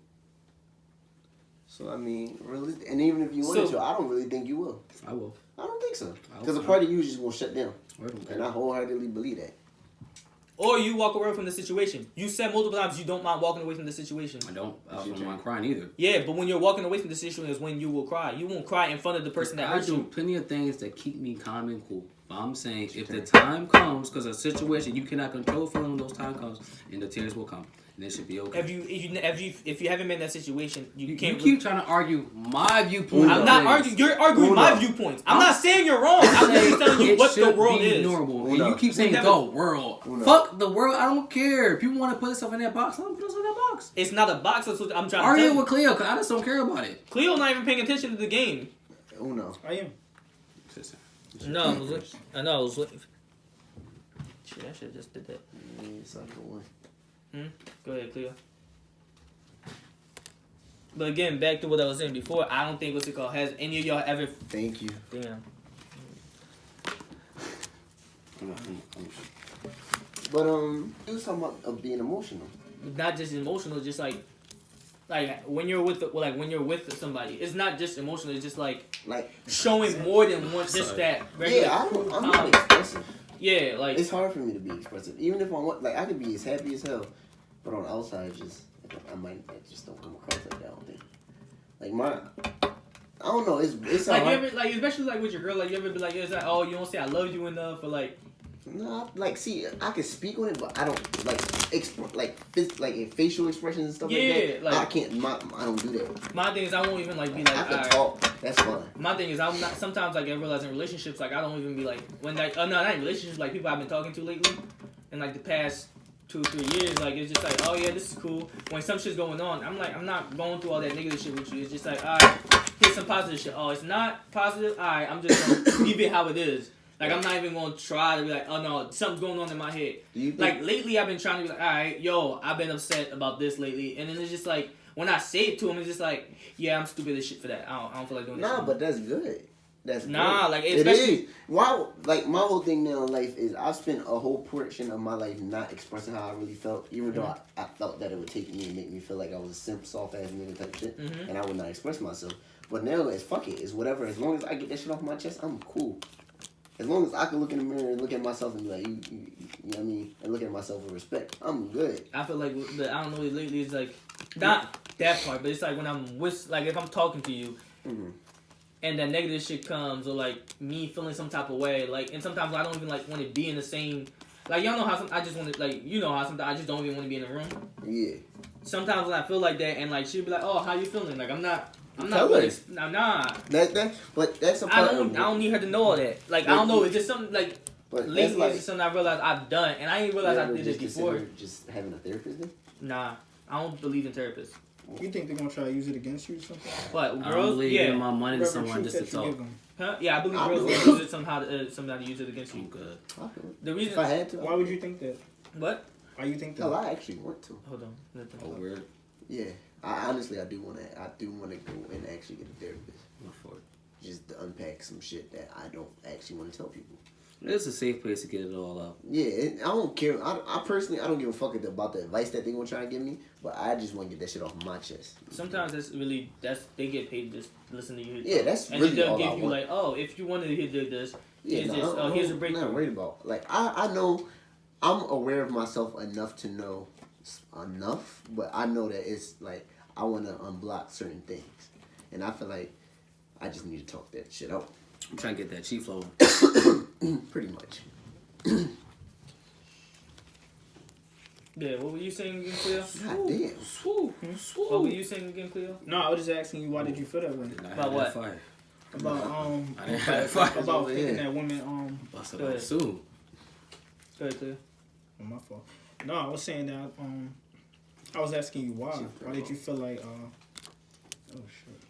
So I mean, really, and even if you wanted So- to, I don't really think you will. I will. I don't think so. I Because a will. part of you is just gonna shut down, I don't care. and I wholeheartedly believe that. Or you walk away from the situation. You said multiple times you don't mind walking away from the situation. I don't. I don't mind crying either. Yeah, but when you're walking away from the situation is when you will cry. You won't cry in front of the person that I hurt do you. plenty of things that keep me calm and cool. But I'm saying if the time comes, because a situation you cannot control feeling when those time comes, and the tears will come, and it should be okay. If you haven't been in that situation, you You can't. keep trying to argue my viewpoint. I'm of not things. arguing. You're arguing my viewpoints. I'm not saying you're wrong. I'm just telling you It what the should world be is. normal. And Uno. you keep saying never- the world. Uno. Fuck the world. I don't care. People want to put themselves in that box. Let them put themselves in that box. It's not a box. That's what I'm trying to Argue tell you. with Cleo, because I just don't care about it. Cleo not even paying attention to the game. Uno. I am. No, I know. I was looking. Shit, I should have just did that. Yeah, it's like a one. Go ahead, Cleo. But again, back to what I was saying before, I don't think what's it called. Has any of y'all ever? Thank you. Damn. But you was talking about being emotional. Not just emotional, just like when you're with when you're with somebody, it's not just emotional. It's just like Like, showing more than one. Just that. Regular, yeah, cool, I'm calm. not expressive. Yeah, like It's hard for me to be expressive, even if I want. Like, I could be as happy as hell, but on the outside, I just don't come across like that. I don't think. Like I don't know. It's like you hard. ever especially like with your girl, like you ever be like, it's like, oh, you don't say I love you enough, or like. No, like, see, I can speak on it, but I don't like in facial expressions and stuff like Yeah, that. like- I can't. I don't do that. My thing is I won't even like be like. I can alright. talk. That's fine. My thing is I'm not. Sometimes like I realize in relationships, like I don't even be like when like not in relationships, like people I've been talking to lately, in like the past 2 or 3 years, like it's just like, oh yeah, this is cool. When some shit's going on, I'm like, I'm not going through all that negative shit with you. It's just like, alright, here's some positive shit. Oh, it's not positive. Alright, I'm just gonna leave it how it is. Like I'm not even gonna try to be like, oh no, something's going on in my head. Do you think, Like lately, I've been trying to be like, alright, yo, I've been upset about this lately, and then it's just like when I say it to him, it's just like, yeah, I'm stupid as shit for that. I don't feel like doing that. nah, but that's good. That's Nah, good. like, it especially- is. Why? Like, my whole thing now in life is I've spent a whole portion of my life not expressing how I really felt, even though I felt that it would take me and make me feel like I was a simp, soft ass nigga type shit, and I would not express myself. But now it's fuck it, it's whatever. As long as I get that shit off my chest, I'm cool. As long as I can look in the mirror and look at myself and be like, you know what I mean, and look at myself with respect, I'm good. I feel like, but I don't know, lately it's like, not that part, but it's like when I'm with, like if I'm talking to you, and that negative shit comes, or like me feeling some type of way, like, and sometimes I don't even like want to be in the same, like y'all know how I just want to, like, you know how sometimes I just don't even want to be in the room. Yeah. Sometimes when I feel like that, and like she'll be like, oh, how you feeling? Like I'm not Tell her. really, nah. But that's a I part don't need her to know all that. Like I don't know, it's just something like But that's lately like, it's just something I realized I've done, and I didn't realize I you ever did it just before. consider just having a therapist then? Nah, I don't believe in therapists. You think they're gonna try to use it against you or something? But I don't girls, believe yeah. giving my money to Whatever someone truth just to that you talk. give them. Huh? Yeah, I believe I girls believe- will use it somehow to use it against I'm you. good. I feel it. The reason, If I had to, Why would you think that? what? Why you think that? hell, I actually want to. Hold on. Let them Oh, talk. weird. Yeah, I honestly do want to. I do want to go and actually get a therapist, Not for it. just to unpack some shit that I don't actually want to tell people. It's a safe place to get it all out. Yeah, I don't care. I personally, I don't give a fuck about the advice that they gonna try to give me, but I just want to get that shit off my chest. Sometimes they get paid to just listen to you. Yeah, that's and really then they'll all give I you want. like, oh, if you wanted to hear this, Yeah, here's no, this, here's a I'm breakthrough. not worried about. Like, I know, I'm aware of myself enough to know enough, but I know that it's like I want to unblock certain things, and I feel like I just need to talk that shit out. I'm trying to get that cheap flow. Pretty much. Yeah, what were you saying again, Cleo? God damn. What were you saying again, Cleo? No, I was just asking you why did you feel that way? About what? Fire. About I didn't have that fire. about over thinking here. that women Busted Go off ahead. soon. Go ahead, Cleo. oh, my fault. No, I was saying that I was asking you why. Why did you feel like oh shit.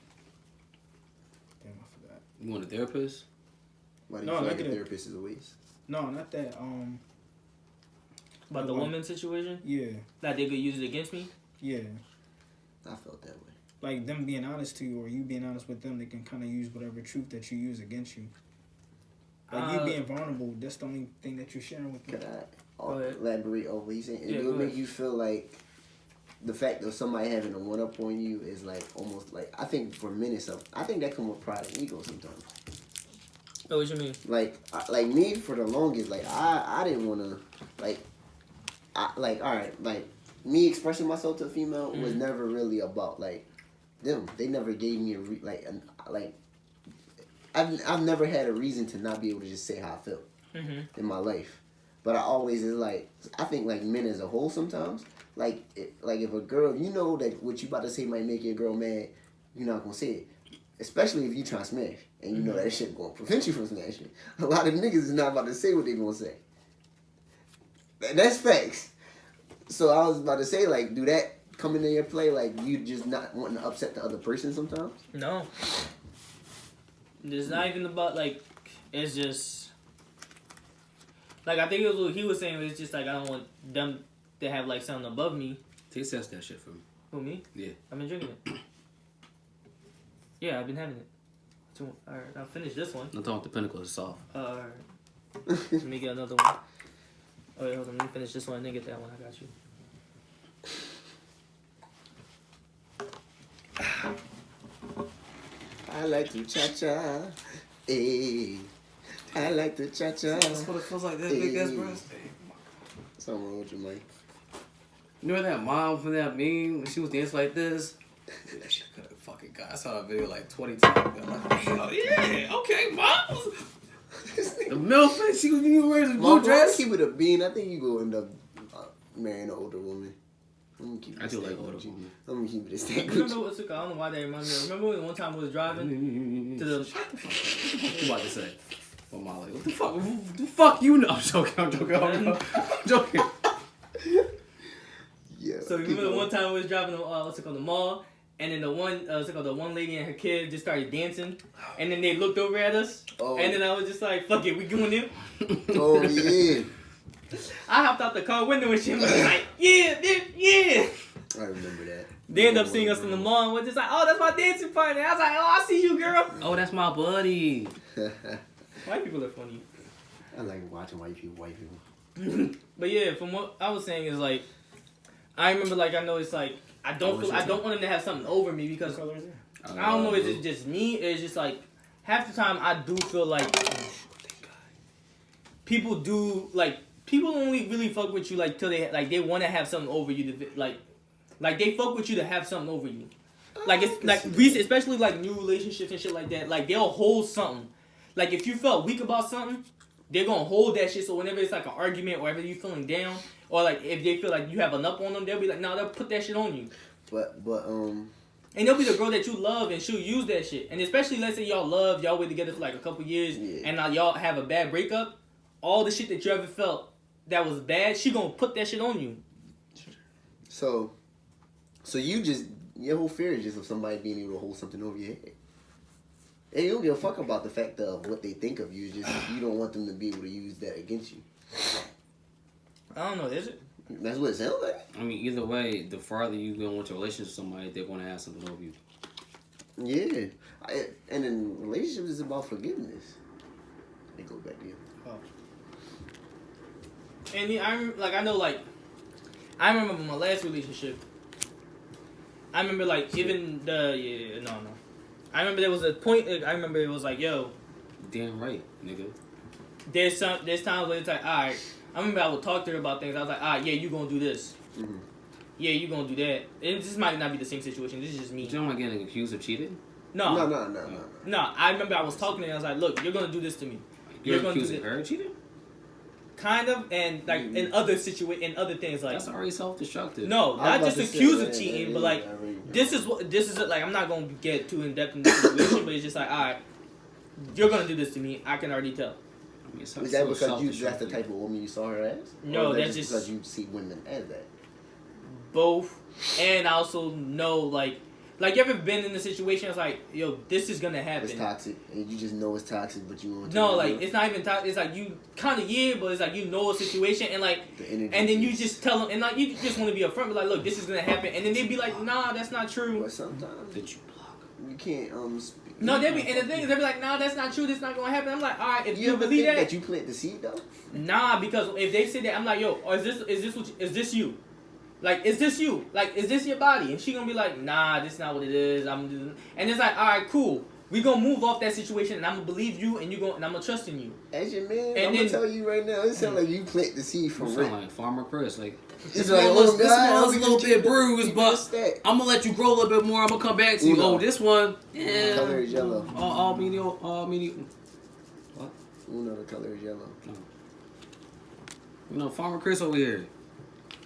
Damn, I forgot. You want a therapist? Why do you No, feel like a negative. therapist is a waste? No, not that. About the Like- woman situation? Yeah, That they could use it against me? yeah. I felt that way. Like them being honest to you, or you being honest with them, they can kind of use whatever truth that you use against you. Like you being vulnerable, that's the only thing that you're sharing with them. Could I elaborate over what he's saying. Yeah, It go will make ahead. you feel like the fact of somebody having a one up on you is like almost like, I think for men it's something. I think that comes with pride and ego sometimes. Oh, what you mean? Like me for the longest, like I didn't want to all right, like me expressing myself to a female was never really about like them. They never gave me I've never had a reason to not be able to just say how I felt in my life. But I always is like, I think like men as a whole sometimes, like if a girl, you know that what you about to say might make your girl mad, you're not gonna say it. Especially if you try to smash and you know that shit gonna prevent you from smashing. A lot of niggas is not about to say what they gonna say. That's facts. So I was about to say, like, do that come into your play? Like, you just not wanting to upset the other person sometimes? No. It's not even about, like, it's just... Like, I think it was what he was saying. It's just, like, I don't want them to have, like, something above me. Taste test that shit for me. Who, me? Yeah. I've been drinking it. Yeah, I've been having it. Alright, I'll finish this one. I'm talking about the pinnacle. It's soft. Alright. Let me get another one. Oh, wait, hold on. Let me finish this one and then get that one. I got you. I like to cha-cha. Hey. I like to cha-cha. That's what it feels like. That big ass breast. Something wrong with your mic. You know that mom from that meme when she was dancing like this? Dude, that shit could have fucking got. I saw that video like 20 times. I'm like, hell yeah, okay, mom. The milf, she was wearing this blue Mom, dress. keep it a bean. I think you go end up marrying an older woman. I'm gonna keep it I do a like stack older with you. women. I'm gonna keep it a stack with Remember you. what's it called? I don't know why that reminded me. Remember when one time I was driving to the... What you about to say? Well, Molly, what the fuck? What the fuck you know? I'm joking. I'm joking. Yeah. So keep remember the going. one time we was driving to the mall, and then the one lady and her kid just started dancing, and then they looked over at us, and then I was just like, "Fuck it, we going in." Oh yeah. I hopped out the car window and shit was like, "Yeah, yeah." I remember that. They ended up seeing us in the mall and was just like, "Oh, that's my dancing partner." I was like, "Oh, I see you, girl." Oh, that's my buddy. White people are funny. I like watching white people. But yeah, from what I was saying is like, I remember like I know it's like I don't want them to have something over me because What color is it? I don't know, is it just me? It's just like half the time I do feel like people only really fuck with you like till they want to have something over you to like they fuck with you to have something over you. Like it's like recent, especially like new relationships and shit like that. Like they'll hold something. Like if you felt weak about something, they're gonna hold that shit. So whenever it's like an argument or whenever you feeling down, or like if they feel like you have enough on them, they'll be like, no, they'll put that shit on you. But And they'll be the girl that you love and she'll use that shit. And especially let's say y'all were together for like a couple years and now y'all have a bad breakup, all the shit that you ever felt that was bad, she gonna put that shit on you. so your whole fear is just of somebody being able to hold something over your head. And you don't give a fuck about the fact of what they think of you. It's just you don't want them to be able to use that against you. I don't know, is it? That's what it sounds like. I mean, either way, the farther you go into a relationship with somebody, they're going to have something over you. Yeah. And in relationships, it's about forgiveness. They go back to you. And I remember my last relationship. I remember like even I remember there was a point. I remember it was like, yo, Damn right, nigga. there's times where it's like, all right. I remember I would talk to her about things. I was like, all right, yeah, you gonna do this. Mm-hmm. Yeah, you gonna do that. And this might not be the same situation. This is just me. You don't want getting accused of cheating? No. No. I remember I was talking to her. I was like, look, you're gonna do this to me. You're gonna do accusing this. her of cheating? Kind of, and like in other things like That's already self-destructive. no, I not was just about to say, accused of that cheating, is but like already- this is it. Like I'm not gonna get too in depth in the situation, but it's just like, all right, you're gonna do this to me. I can already tell. I mean, it's Is that so because that's the self-destructive. type of woman you saw her as? No, Or is that that's just- because you see women as that. Both, and I also know like you ever been in a situation it's like, yo, this is gonna happen. It's toxic, and you just know it's toxic, but you want to. No, like it's not even toxic. It's like you kind of but it's like you know a situation and like, The energy and then you is- just tell them and like you just want to be upfront, but like, look, this is gonna happen, and then they be like, nah, that's not true. But sometimes Did you block? you can't No, and the thing is, they be like, nah, that's not true. That's not gonna happen. I'm like, all right, if You you ever believe think that, that you plant the seed though? nah, because if they say that, I'm like, yo, or is this you? Like, is this you? Like, is this your body? And she gonna be like, nah, this not what it is. And it's like, all right, cool. We gonna move off that situation, and I'm gonna believe you, and I'm gonna trust in you. As your man, And I'm then- gonna tell you right now, it sounds like you plant the seed for You real. sound like Farmer Chris. Like, It's this like, one oh, was this God, one was a we little can bit keep the- bruised, keep but this stack. I'm gonna let you grow a little bit more. I'm gonna come back to you. Uno. Oh, this one, yeah. Color is yellow. All medium. What? Uno, the color is yellow. You know, Farmer Chris over here,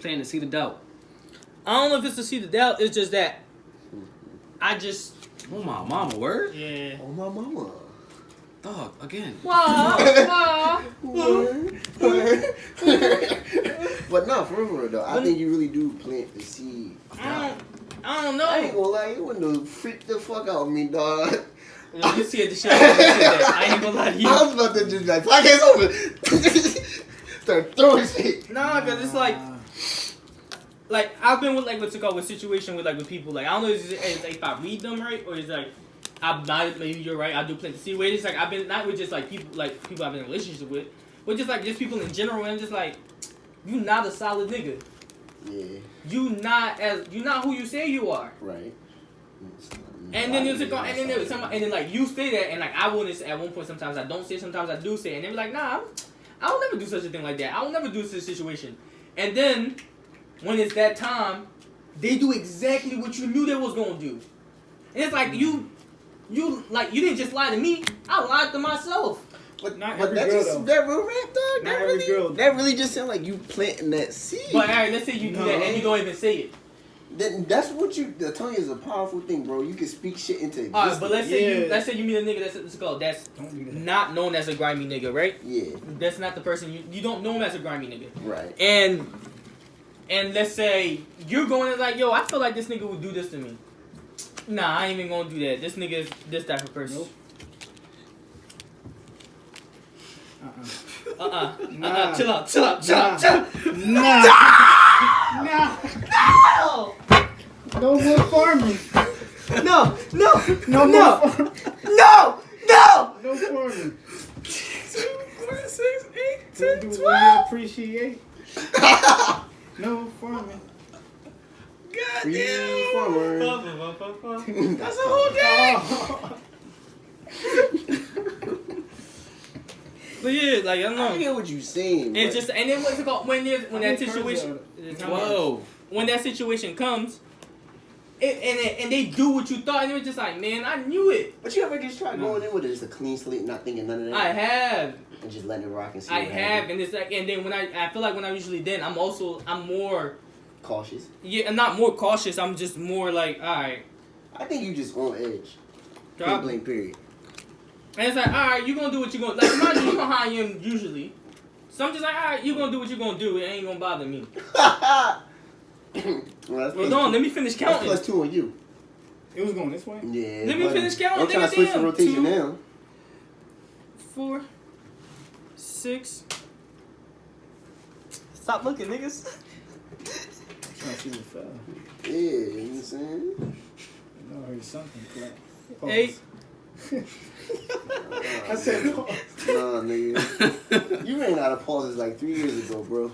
planting the seed of doubt. I don't know if it's to see the doubt. It's just that I just Oh my mama, word? yeah. Oh, my mama. Dog, again. Wow. But no, for real though, I think you really do plant the seed. I don't I ain't know. gonna lie, you wouldn't freak the fuck out of me, dog. You see it, the shit. I ain't gonna lie to you. I was about to just like, podcast over. Start throwing shit. Nah, cause it's like I've been with what's it called, with situation with people like I don't know if I read them right or it's like I'm not, maybe you're right, I do plant the seed. Where it's like I've been not with just people I've been in a relationship with, but just people in general, and I'm just like, you not a solid nigga. Yeah. You not who you say you are. Right. And then you like you say that, and like I wouldn't say at one point. Sometimes I don't say, sometimes I do say, and they're like, nah, I will never do such a thing like that. I will never do such a situation. And then when it's that time, they do exactly what you knew they was gonna do. And it's like you didn't just lie to me. I lied to myself. But not But every that's girl just though. that real rap, dog. Not every girl. That really just sound like you planting that seed. But alright, let's say you do that and you don't even say it. Then that's what the tongue is a powerful thing, bro. You can speak shit into existence. Alright, but let's say Yeah. you meet a nigga that's Don't do that. not known as a grimy nigga, right? Yeah, That's not the person you don't know him as a grimy nigga. right. And let's say you're going and like, yo, I feel like this nigga would do this to me. Nah, I ain't even gonna do that. This nigga is this type of person. Nope. Nah. Chill out. Nah. No more farming. No. No more farming. No. No farming. 2, 4, 6, 8, We 10, do 12. what we appreciate. No farming. Goddamn. Farmer. That's a whole day. But yeah, like I don't I know. hear what you saying. It's but just and then what's it called when that situation Whoa. when that situation comes, and they do what you thought, and it was just like, man, I knew it. But you ever just try going in with it, just a clean slate, not thinking none of that? I have. And just letting it rock and see I what have, happens? and it's like, and then when I feel like when I'm usually then, I'm more, Cautious. yeah, I'm not more cautious. I'm just more like, all right, I think you just on edge. drop. Point blank period. And it's like, all right, you gonna do what you gonna like. Mind you know how I am usually. So I'm just like, all right, you gonna do what you gonna do. It ain't gonna bother me. Well, that's Hold on, let me finish That's counting. +2 on you. It was going this way. Yeah. Let me but finish counting, I'm trying to nigga, switch the damn. rotation 2, now. 4, 6. Stop looking, niggas. Trying to see what fell. Yeah, you know what I'm saying? No, I heard something clap. Pause. 8. I said pause. Nah, nigga. You ran out of pauses like 3 years ago, bro.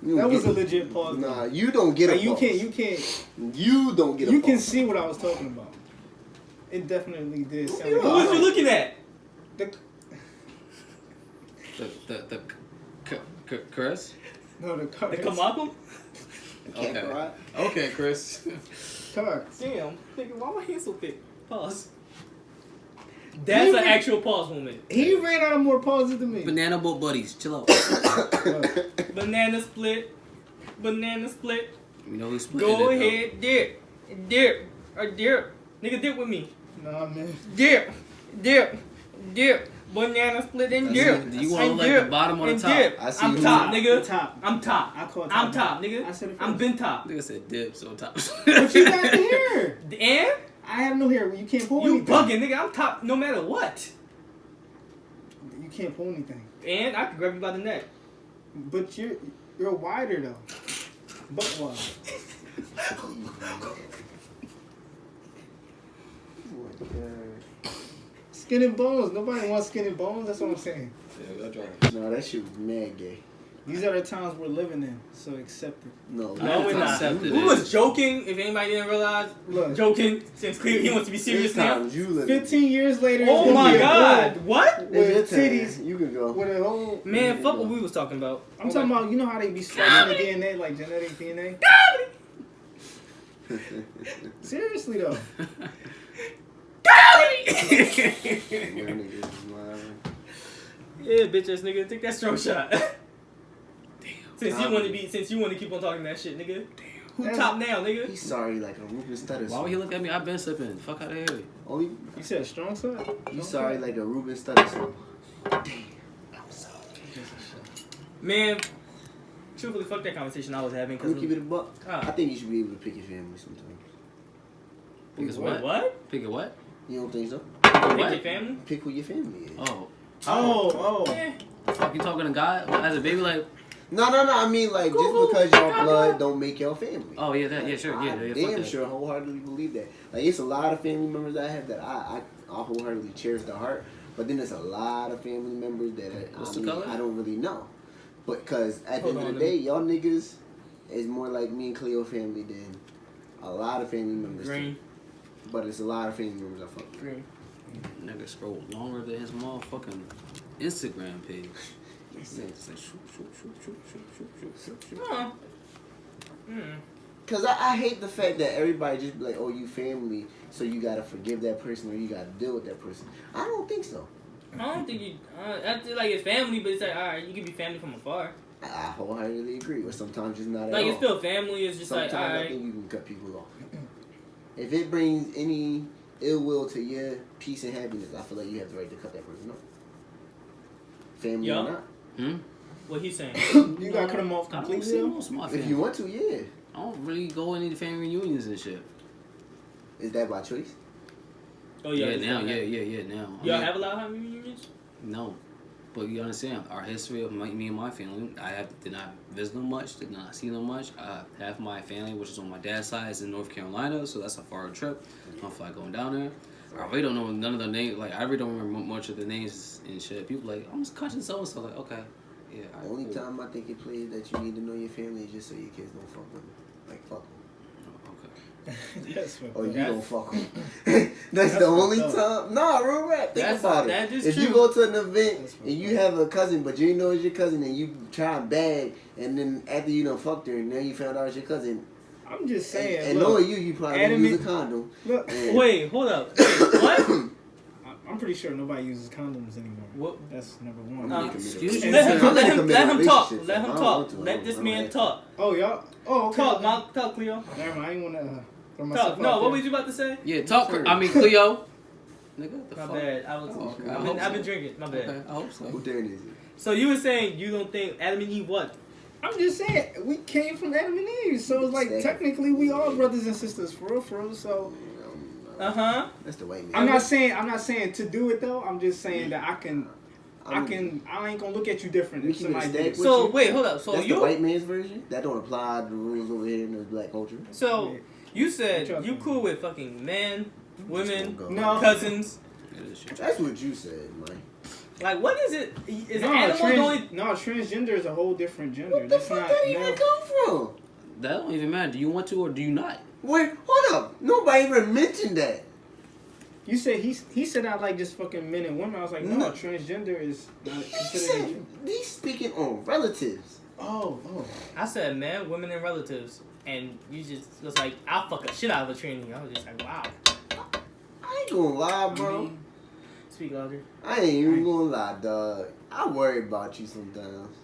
You That don't was a get- legit pause. Nah, you don't get a Like, you pause. can't. You don't get a You pause. can see what I was talking about. It definitely did sound you Who like was you looking at? the, Chris? no, the car. The Kamakum? Can't Okay. cry. Okay, Chris. Car. Damn, nigga, why my hands so thick? Pause. That's an actual pause moment. He ran out of more pauses than me. Banana boat buddies, chill out. Banana split. Banana split. You know who's splitting Go it, ahead, dip. Dip. Or dip. Nigga, dip with me. Nah, man. Dip. Banana split and That's dip. it. Do you wanna And look like dip. the bottom or the And top? dip. I see I'm who- top, The nigga. top. I'm top. I call it I'm top, nigga. I said it I'm first. been top. Nigga said dibs on top. But you got the hair. And I have no hair. You can't pull you anything. bugging, nigga. I'm top no matter what. You can't pull anything. And I can grab you by the neck. But you're wider though. Butt wide. Oh my God. Skin and bones. Nobody wants skin and bones. That's what I'm saying. Yeah, y'all try. No, that shit was mad gay. These are the times we're living in, so accept it. No, No, we're not. Accepted We it. was joking. If anybody didn't realize, Look. joking. Since clearly he wants to be serious It's now. times you live. 15 years later. Oh it's gonna my be a God! girl What? It's your with turn. titties. You can go. With a whole. Man, fuck what we was talking about. I'm talking about, you know how they be slicing the DNA, like genetic DNA? Seriously though. Real niggas is lying. Yeah, bitch ass nigga, take that strong shot. Damn. Since you want to keep on talking that shit, nigga. Who That's- top now, nigga? He's sorry like a Ruben Stutter. Why would he look at me? I've been sipping. Fuck out of here. Only You said strong side? he's sorry like a Ruben Stutter song. Damn, I'm sorry. Man, truthfully, fuck that conversation I was having. Can we keep it a buck? Ah. I think you should be able to pick your family sometimes. Pick his Wait, what? what? Pick a what? You don't think so? Pick What? your family? Pick who your family is. Oh. Oh. Eh. Fuck, you talking to God? As a baby, like, No. I mean, like, just because y'all blood don't make your family. oh, yeah, that, yeah, sure, yeah, I fuck damn that. sure wholeheartedly believe that. Like, it's a lot of family members I have that I wholeheartedly cherish the heart. But then there's a lot of family members that What's I the color? don't really know. But because at the Hold end on, of the day, y'all niggas is more like me and Cleo family than a lot of family members. Green. too. But it's a lot of family members I fuck with. Green. Nigga scroll longer than his motherfucking Instagram page. It's like, shoot, shoot, shoot, shoot, shoot, shoot, shoot, shoot, shoot. Huh. Hmm. Cause I hate the fact that everybody just be like, oh, you family, so you gotta forgive that person or you gotta deal with that person. I don't think so. I don't think you. I feel like it's family, but it's like, alright, you can be family from afar. I wholeheartedly agree. But sometimes it's not at Like, all. it's still family. It's just Sometimes like, I alright. think you can cut people off. If it brings any ill will to your peace and happiness, I feel like you have the right to cut that person off. Family Yeah. or not. What he's saying. You gotta cut them off I don't completely see though? most of my If family. you want to, yeah. I don't really go in any family reunions and shit. Is that by choice? Oh, Yeah, it's now, not yeah, that. now. I Y'all mean, have a lot of family reunions? No. But you understand, our history of me and my family, did not visit them much, did not see them much. Half my family, which is on my dad's side, is in North Carolina, so that's a far trip. I don't feel like going down there. I really don't know none of the names, like, I really don't remember much of the names and shit. People like, I'm just cousin so-and-so, like, okay. Yeah, all The right, only cool. time I think it plays that you need to know your family is just so your kids don't fuck with them. Like, fuck them. Oh, okay. That's what. Or you That's- don't fuck with them. That's the only fucked time. Nah, real rap. Think That's- about that it. is If true. you go to an event That's fucked and you have a cousin, but you didn't know it's your cousin, and you try and bag, and then after you done fucked her, and then you found out it's your cousin, I'm just saying. and look, knowing you probably Adam use a and- condom. look, And Wait, hold up. What? I'm pretty sure nobody uses condoms anymore. What? That's number one. I'm in a excuse committed- me? Let him, I'm in a committed let him talk. relationship, Let so him I don't talk. want to. Let this I don't man have to. talk. Oh, y'all. Oh, okay. Talk, talk, Cleo. Never mind. I ain't wanna throw myself Talk. No, out what there. was you about to say? Yeah, talk. Sure. I mean, Cleo. Nigga, what the My fuck? bad. I was. Oh, okay. I I've hope been, I've been so. drinking. My bad. Okay, I hope so. Who turn is it? So you were saying you don't think Adam and Eve what? I'm just saying we came from Adam and Eve, so it's like Exactly. technically we all brothers and sisters for real. So Uh-huh. That's the white man. I'm not saying to do it though. I'm just saying that I ain't gonna look at you different We if keep somebody it did it. stacked So you? wait, hold up. So That's the you white man's version. That don't apply to the rules over here in the black culture. so you What said y'all you think? cool with fucking men, women, Just gonna go. No. cousins. Yeah, this shit. That's what you said, man. Like what is it? Is No, animals only? transgender is a whole different gender. Where the That's fuck not that even come from? That don't even matter. Do you want to or do you not? Wait, hold up. Nobody even mentioned that. You said he said I like just fucking men and women. I was like, no, No. transgender is not He considered. said he's speaking on relatives. Oh. I said men, women, and relatives, and you just was like, I'll fuck a shit out of a Trinity. I was just like, wow. I ain't gonna lie, bro. Speak louder. I ain't even gonna lie, dog. I worry about you sometimes.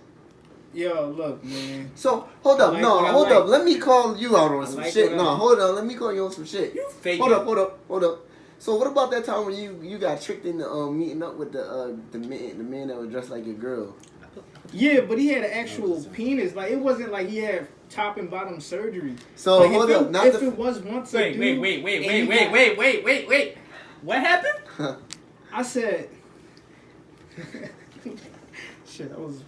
Yo, look, man. So, hold up. I like No, what I hold like. up. Let me call you out on I some like shit. what I No, like. hold on. Let me call you on some shit. You fake Hold it. up. So, what about that time when you got tricked into meeting up with the man that was dressed like your girl? Yeah, but he had an actual penis. Like it wasn't like he had top and bottom surgery. So, Like, hold if up. it, Not if the. it was once a dude, Wait. What happened? I said. Shit, I was.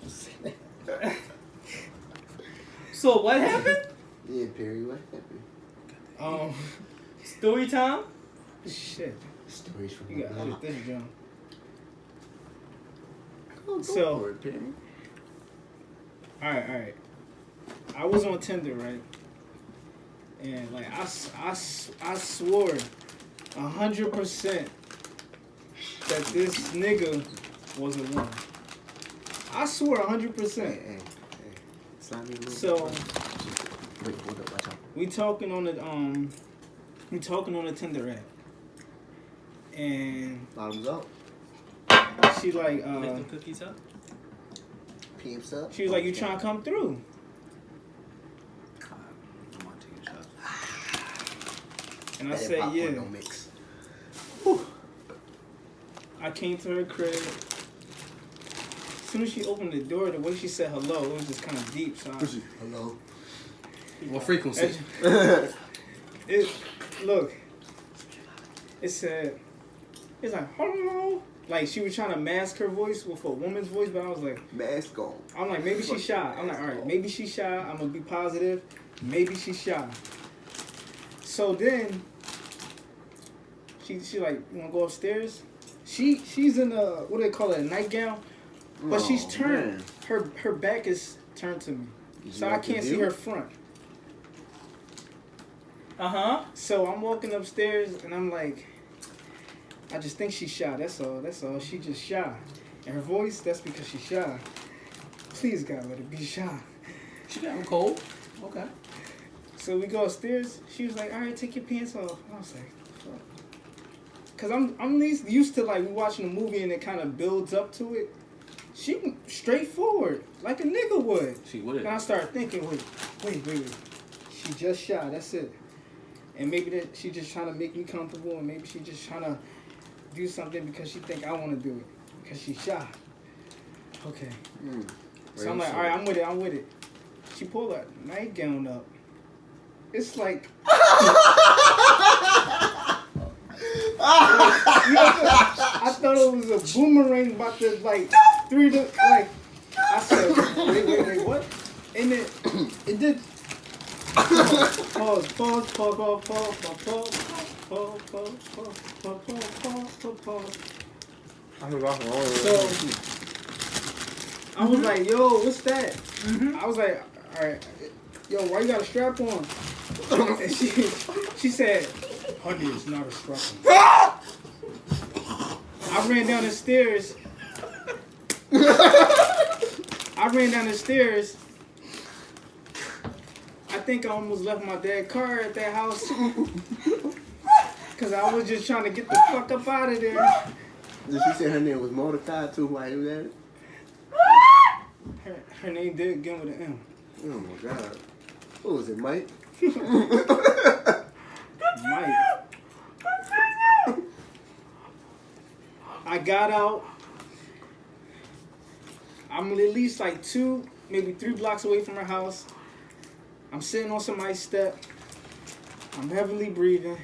So what happened? Yeah, Perry, what happened? Story time? Shit. Stories from You the got block. this jump. Go for it, Penny. Alright. I was on Tinder, right? And like I swore 100% that this nigga was a woman. I swore 100%. Hey. Slide me a little So bit. Wait, hold up, watch out. we talking on the Tinder app. And Bottoms up. she like Lift the cookies up. Pimps up. she was like, you trying to come through? God, I'm not taking shots. And I That said, popcorn yeah. don't mix. I came to her crib. As soon as she opened the door, the way she said hello, it was just kind of deep. So Hello. What frequency? Look, it's like hello. Like she was trying to mask her voice with a woman's voice, but I was like, Mask on. I'm like, maybe she's shy. I'm like, all right, maybe she's shy. I'm gonna be positive. Maybe she's shy. So then she like, you wanna go upstairs? She's in a, what do they call it, a nightgown, but she's turned. Man. Her back is turned to me, so I like the can't see view? her front. So So I'm walking upstairs and I'm like, I just think she's shy. That's all. She just shy. And her voice, that's because she's shy. Please God, let her be shy. She got him cold. Okay. So we go upstairs. She was like, all right, take your pants off. I was like, fuck. Cause I'm at least used to like watching a movie and it kind of builds up to it. She straightforward, like a nigga would. She would. And I started thinking, wait. She just shy. That's it. And maybe that she just trying to make me comfortable, and maybe she just trying to do something because she think I want to do it because she's shy. Okay. So I'm like, all right, I'm with it. She pulled that nightgown up. It's like. I thought it was a boomerang about to like through the like. I said, wait, what? And it did. Pause. So I was like, yo, what's that? I was like, all right, yo, why you got a strap on? And she said, honey, it's not a strap on. I ran down the stairs. I think I almost left my dad's car at that house. Cause I was just trying to get the fuck up out of there. Did she say her name was Mordecai too while you was at it? Her name did begin with an M. Oh my God. What was it, Mike? Mike. I got out. I'm at least like 2, maybe 3 blocks away from her house. I'm sitting on somebody's step. I'm heavily breathing.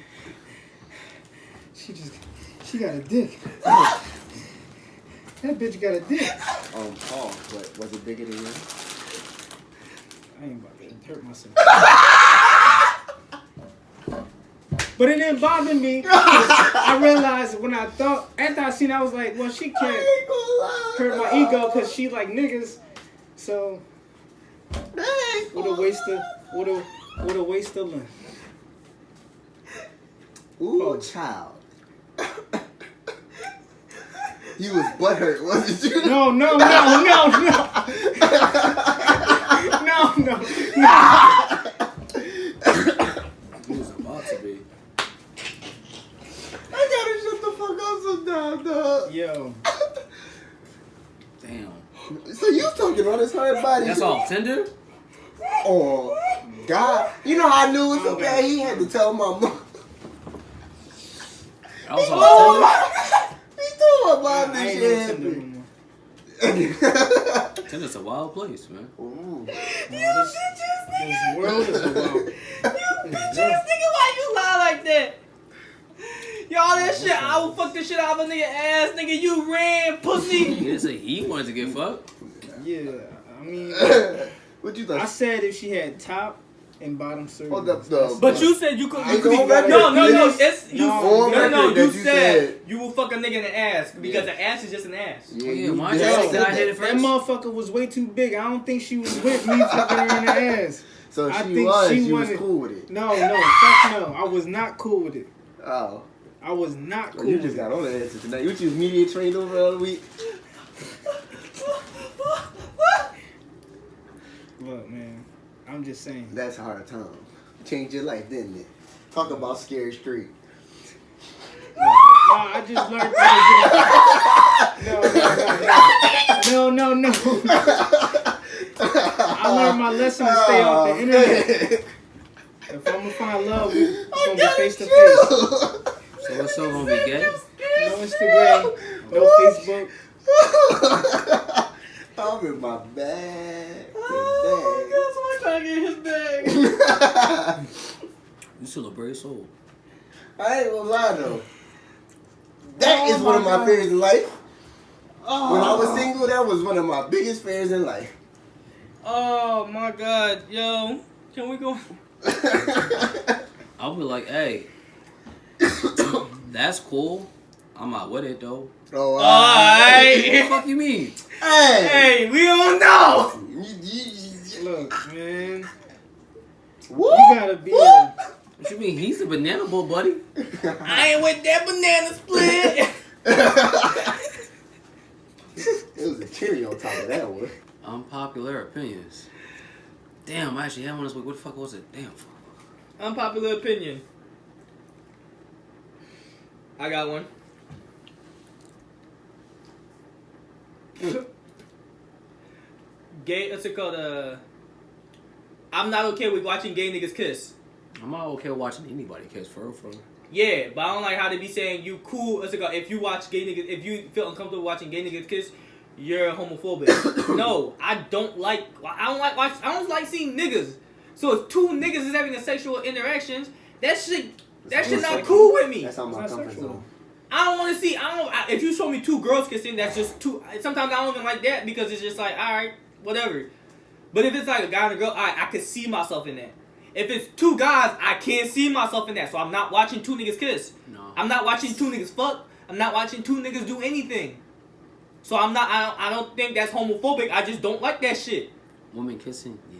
She got a dick. That bitch got a dick. Paul, but was it bigger than you? I ain't about to hurt myself. But it didn't bother me. I realized after I seen it, I was like, well, she can't hurt my ego because she like niggas. So, what a waste of length. Ooh, child. You was butthurt, wasn't you? No. He was about to be. I gotta shut the fuck up sometimes, dog. Yo. Damn. So you talking on his hard body? That's all Tinder? Oh, God. You know how I knew it was so bad? He had to tell my mom. That was all Tinder? He told my mom I this ain't shit on Tinder no happened. more. Tinder's a wild place, man. Ooh. This world is a wild. Bitch ass nigga, why you lie like that? Y'all that shit, I will fuck this shit out of a nigga ass, nigga. You ran, pussy. He didn't say he wanted to get fucked. Yeah, I mean, What you I thought? said if she had top and bottom surgery. Oh, the- But you said you could. I You could go be, back no, to no, no. this. It's you. No, No, that you you said said- you will fuck a nigga in the ass because the ass is just an ass. Yeah, Yeah, you why just you said say I hit it that. first? That motherfucker was way too big. I don't think she was with me fucking her in the ass. So I she think was. she She was wanted- cool with it. No, fuck no. I was not cool with it. Oh. I was not cool You with just it. got on that answer tonight. You just media trained over all week. Look, man, I'm just saying. That's a hard time. Changed your life, didn't it? Talk about scary street. No, I just learned how to do. No. I learned my lesson to stay off the internet. If I'm gonna find love, it's gonna be face to face. So what's so gonna be gay? No Instagram, no Facebook. I'm in my bag. Oh my God, somebody trying to get in his bag. You still a brave soul. I ain't gonna lie though. That is one of my fears in life. When I was single, that was one of my biggest fears in life. Oh my God, yo, can we go? I'll be like, hey, that's cool. I'm not with it though. Oh, What the Alright. fuck you mean? Hey. Hey, we don't know. Look, man, Whoop. you gotta be. What you mean? He's a banana boat, buddy. I ain't with that banana split. It was a cherry on top of that one. Unpopular opinions. Damn, I actually had one this week. What the fuck was it? Damn. Unpopular opinion. I got one. Gay, what's it called? I'm not okay with watching gay niggas kiss. I'm not okay with watching anybody kiss for real. Yeah, but I don't like how they be saying you cool. What's it called? If you watch gay niggas, if you feel uncomfortable watching gay niggas kiss, you're homophobic. No, I don't like seeing niggas. So if two niggas is having a sexual interactions, that shit not cool with me. That's out my It's not comfort sexual. zone. I don't want to see. If you show me two girls kissing, that's just too. Sometimes I don't even like that because it's just like, all right, whatever. But if it's like a guy and a girl, I could see myself in that. If it's two guys, I can't see myself in that. So I'm not watching two niggas kiss. No. I'm not watching two niggas fuck. I'm not watching two niggas do anything. So I'm not. I don't think that's homophobic. I just don't like that shit. Women kissing? Yeah,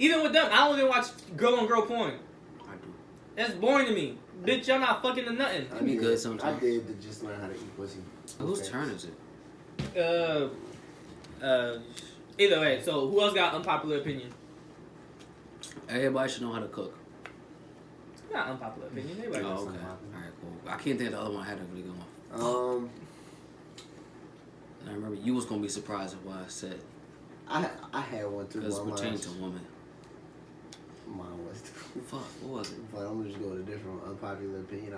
Even with them, I don't even watch girl on girl porn. I do. That's boring to me. Bitch, y'all not fucking to nothing. It'd be good sometimes. I did to just learn how to eat pussy. Whose Okay. turn is it? Either way. So who else got unpopular opinion? Everybody should know how to cook. Not unpopular opinion. Everybody Oh, knows. okay. Alright, cool. I can't think of the other one I had a really good one. I remember you was gonna be surprised at what I said. I had one too. Because it Mine pertained to women. was too. Fuck, what was it? But I'm gonna just go with a different unpopular opinion.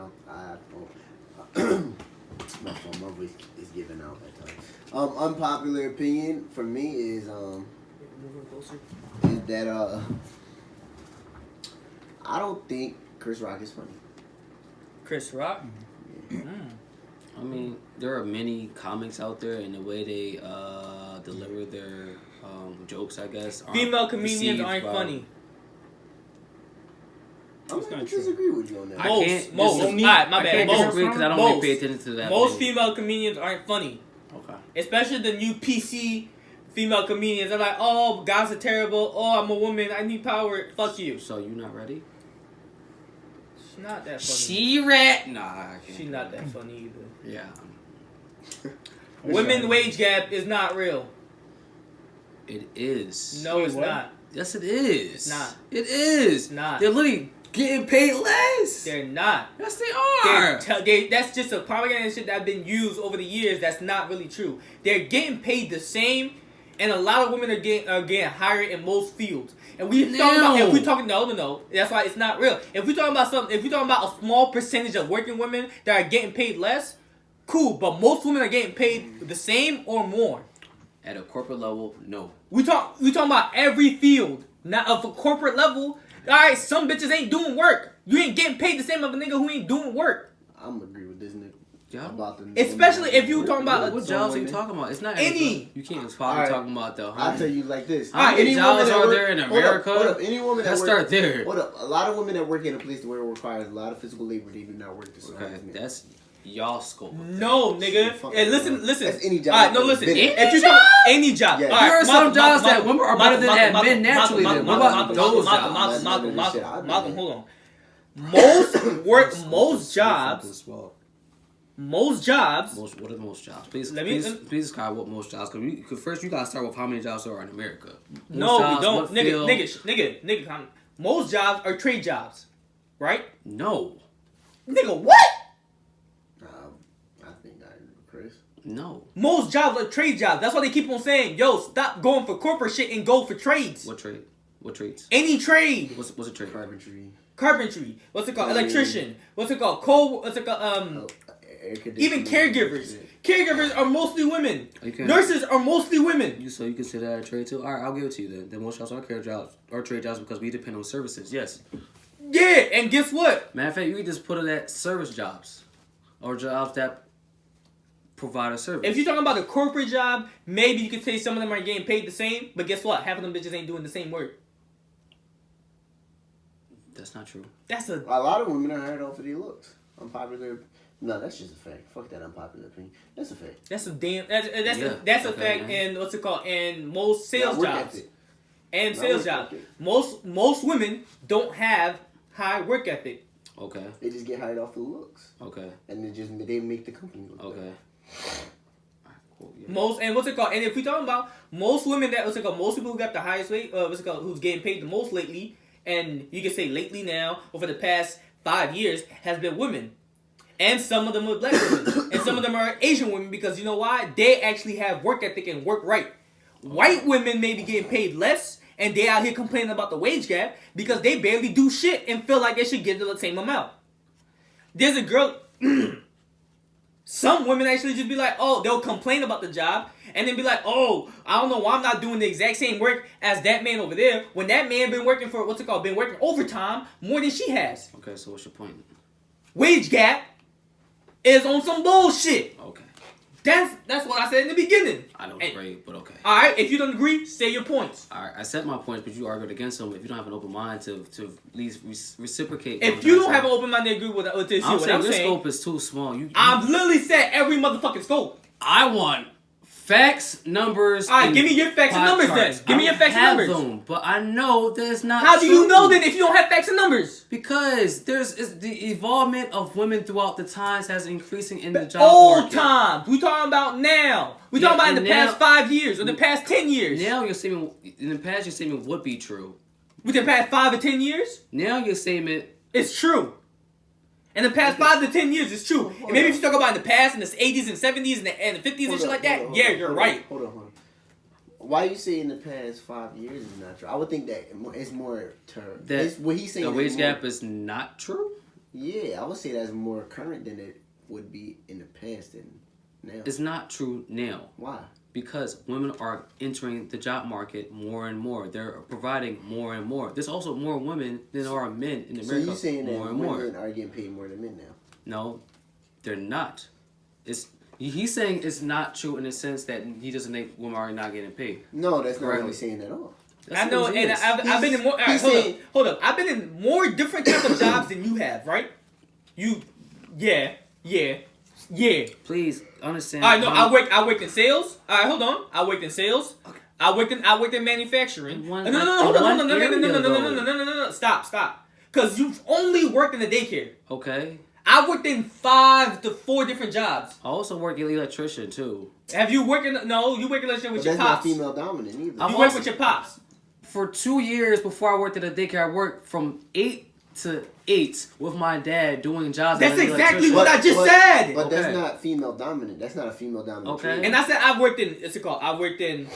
My phone, my voice is giving out at times. Unpopular opinion for me is that I don't think Chris Rock is funny. Chris Rock. I mean, there are many comics out there, and the way they deliver their jokes, I guess. Female comedians received aren't by- funny. I'm That's gonna not true. disagree with you on that. I Most. can't Alright, my I bad. can't Most. disagree because I don't Most. really pay attention to that. Most opinion. female comedians aren't funny. Okay. Especially the new PC female comedians. They're like, oh, guys are terrible. Oh, I'm a woman. I need power. Fuck you. So you not ready? She's not that funny. She rat? Nah, I can't. She's not that funny either. Yeah. Women wage gap is not real. It is. No, Wait, it's what? not. Yes, it is. It's not. It is. It's not. They're literally getting paid less. They're not. Yes, they are. That's just a propaganda shit that's been used over the years. That's not really true. They're getting paid the same, and a lot of women are getting hired in most fields. And we talking no. That's why it's not real. If we talking about something, if we talking about a small percentage of working women that are getting paid less, cool. But most women are getting paid the same or more. At a corporate level, no. We talking about every field, not of a corporate level. All right, some bitches ain't doing work. You ain't getting paid the same of a nigga who ain't doing work. I'm gonna agree with this nigga. Yeah. about the Especially if you talking about What jobs are you talking about? It's not Any. You can't just probably talking about though. I'll tell you like this. How many jobs are there in America? Hold up. Any woman that Let's start there. Hold up. A lot of women that work in a place where it requires a lot of physical labor, they do not work the same. Okay, that's y'all scope. No, nigga. Hey, listen. That's any job. All right, no, listen. Any If you talk any job, Yeah. all right, There are some jobs that women are better than at men naturally. What about those jobs? Malcolm, hold on. Most jobs. What are most jobs? Please Let me- please describe what most jobs. Because first you gotta start with how many jobs there are in America. No, Most jobs, we don't. what field? Nigga. Most jobs are trade jobs, right? No, Nigga, what? I think I agree, Chris. no. Most jobs are trade jobs. That's why they keep on saying, "Yo, stop going for corporate shit and go for trades." What trade? What trades? Any trade. What's a trade? Carpentry. What's it called? Plumbing. Electrician. What's it called? What's it called? Even caregivers. Caregivers are mostly women. Okay. Nurses are mostly women. So you consider that a trade too? All right, I'll give it to you then. Then most jobs are trade jobs because we depend on services. Yes. Yeah, and guess what? Matter of fact, you can just put it at service jobs or jobs that provide a service. If you're talking about a corporate job, maybe you could say some of them are getting paid the same, but guess what? Half of them bitches ain't doing the same work. That's not true. That's a A lot of women are hired off of their looks. Unpopular. No, that's just a fact. Fuck that unpopular opinion. That's a fact. that's a fact. Okay, And man. what's it called? And most sales Not work jobs. ethic. And Not sales work jobs. ethic. Most women don't have high work ethic. Okay. They just get hired off of looks, Okay. and they make the company look Okay. better. Alright, cool. Yeah. Most and what's it called? And if we talking about most women that what's it called? Most people who got the highest rate, what's it called? Who's getting paid the most lately? And you can say lately now, or for the past 5 years, has been women. And some of them are black women. And some of them are Asian women because you know why? They actually have work ethic and work right. White women may be getting paid less and they out here complaining about the wage gap because they barely do shit and feel like they should get the same amount. There's a girl... Some women actually just be like, oh, they'll complain about the job and then be like, oh, I don't know why I'm not doing the exact same work as that man over there when that man been working for, been working overtime more than she has. Okay, so what's your point? Wage gap is on some bullshit. Okay. That's what I said in the beginning. I don't agree, but okay. Alright, if you don't agree, say your points. Alright, I said my points, but you argued against them. If you don't have an open mind to at least reciprocate. If you don't have an open mind to agree with what I'm saying I'm your saying, scope is too small. I've literally said every motherfucking scope. I want facts, numbers. Alright, give me your facts and numbers then. Give me your facts and numbers. Them, but I know that's not. How do you true. know then if you don't have facts and numbers? Because the involvement of women throughout the times has increasing in the job Old market. times. We talking about now. We talking about in the past 5 years or the past 10 years. Now your statement in the past your statement would be true. Within the past 5 or 10 years, Now your statement it's true. In the past 5 to 10 years, it's true. And maybe if you talk about in the past, in the 80s and 70s and the 50s and shit like that, yeah, you're right. Hold on. Why you say in the past 5 years is not true? I would think that it's more what he's saying. The wage more, gap is not true. Yeah, I would say that's more current than it would be in the past and now. It's not true now. Why? Because women are entering the job market more and more. They're providing more and more. There's also more women than there are men in America. So you saying that more and more. women are getting paid more than men now? No, they're not. He's saying it's not true in the sense that he doesn't think women are not getting paid. No, that's not what Correctly. he's saying at all. I know, what it and is. I've been in more. Alright, hold up. I've been in more different types of jobs than you have, right? Yeah. Please understand. I know. I worked in sales. All right, hold on. I worked in sales. Okay. I worked in manufacturing. One- No. one area, No. Stop. Because you've only worked in the daycare. Okay. I worked in 5 to 4 different jobs. I also work as an electrician too. Have you worked in? No, you work in electrician with But your that's not pops. female dominant either. I'm You work also- with your pops. For 2 years before I worked at a daycare, I worked from 8 to 8 with my dad doing jobs. That's as an exactly electrician. what I just said. But that's Okay. not female dominant. That's not a female dominant. Okay. trade. And I said I worked in. What's it called? I worked in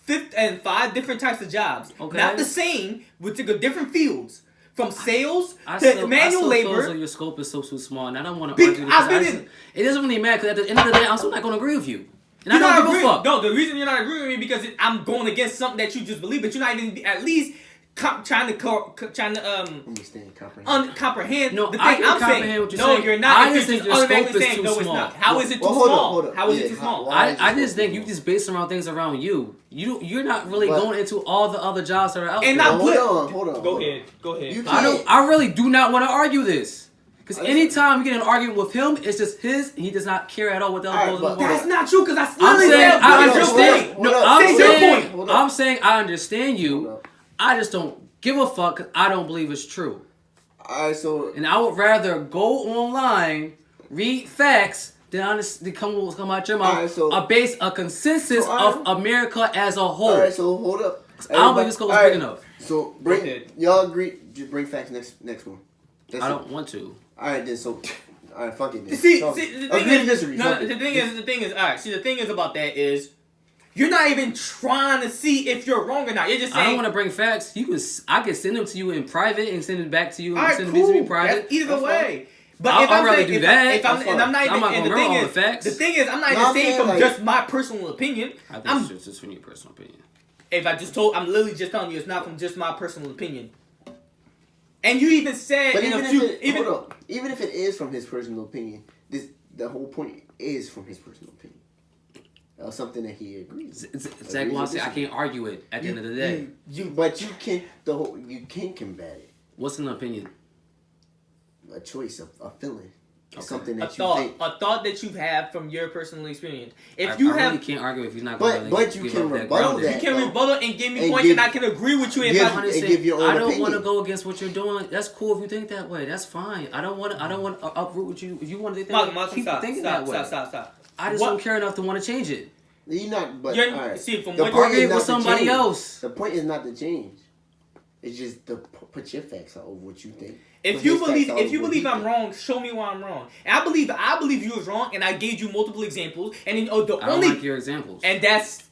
5 different types of jobs. Okay. Not the same, but to different fields. From sales I to still manual feel labor. as though your scope is so small, and I don't want to argue I've because been in- it doesn't really matter. Because at the end of the day, I'm still not going to agree with you, and You're I not don't give a agreeing. fuck. No, the reason you're not agreeing with me because I'm going against something that you just believe, but you're not even at least trying to Understand, comprehend. comprehend. No, the I thing can I'm comprehend saying. what you're No, saying. you're not. I If just you're think your automatically scope is saying, too no, it's small. not. How is it too Well, hold small? up. How is it Yeah, too small? why is I it just so think you small? just based around things around you. You're not really But- going into all the other jobs that are out And there. not Hold on. Go ahead. You I really do not want to argue this. Because Listen. anytime you get in an argument with him, it's just his, and he does not care at all what the other Alright, goes on. but- That's not true because I I'm literally saying said I what is your understand. point? Hold No, up. I'm Say your saying point. Hold up. I'm saying I understand Hold you. up. I just don't give a fuck because I don't believe it's true. Alright, so And I would rather go online, read facts, than come out your mouth, Alright, so- base a consensus So, alright. of America as a whole. alright, so hold up. I don't believe this goes Alright, big enough. So Go ahead. y'all agree? Just bring facts next one. That's I it. don't want to. Alright then, so alright, fuck it. Then. See, Fuck the it. thing Agree to is, disagree. no, Fuck the it. thing is, all right. See, the thing is about that is, you're not even trying to see if you're wrong or not. You're just saying. I don't want to bring facts. I can send them to you in private and send it back to you and All right, send cool. them to me private. That's either That's way. But I'll- if I'm I'd rather saying, do if that. if I'm, That's and I'm not fine. even, I'm not and gonna the run thing all is, the facts. the thing is, I'm not No, even I'm saying saying, from like- just my personal opinion. I think I'm it's just from your personal opinion. I'm literally just telling you, it's not from just my personal opinion. And you even said But in even a if few, even if it is from his personal opinion, the whole point is from his personal opinion. Something that he agrees. Zach wants to say I can't argue it at the end of the day. But you can't combat it. What's an opinion? A choice, a feeling, Okay. something a that you thought, think. a thought that you've had from your personal experience. If I you really can't argue if he's not But- going but to you give can up that rebuttal grounding. that. you can rebuttal and give me And points, give- and I can agree with you. If give- I, I'm just and saying, give your own I don't want to opinion. go against what you're doing. That's cool if you think that way. That's fine. I don't want to uproot with you. If you want to think that way, Malcolm, keep stop, thinking stop, that way. stop. I just What- don't care enough to want to change it. You're not. But You're- all right. see, from The what point Argue is with not to somebody change. else. The point is not to change. It's just to put your facts out over what you think. If Put you his facts believe, out if you over what believe he I'm think. wrong, show me why I'm wrong. And I believe you was wrong, and I gave you multiple examples, and then, the I don't only, like your examples. and that's,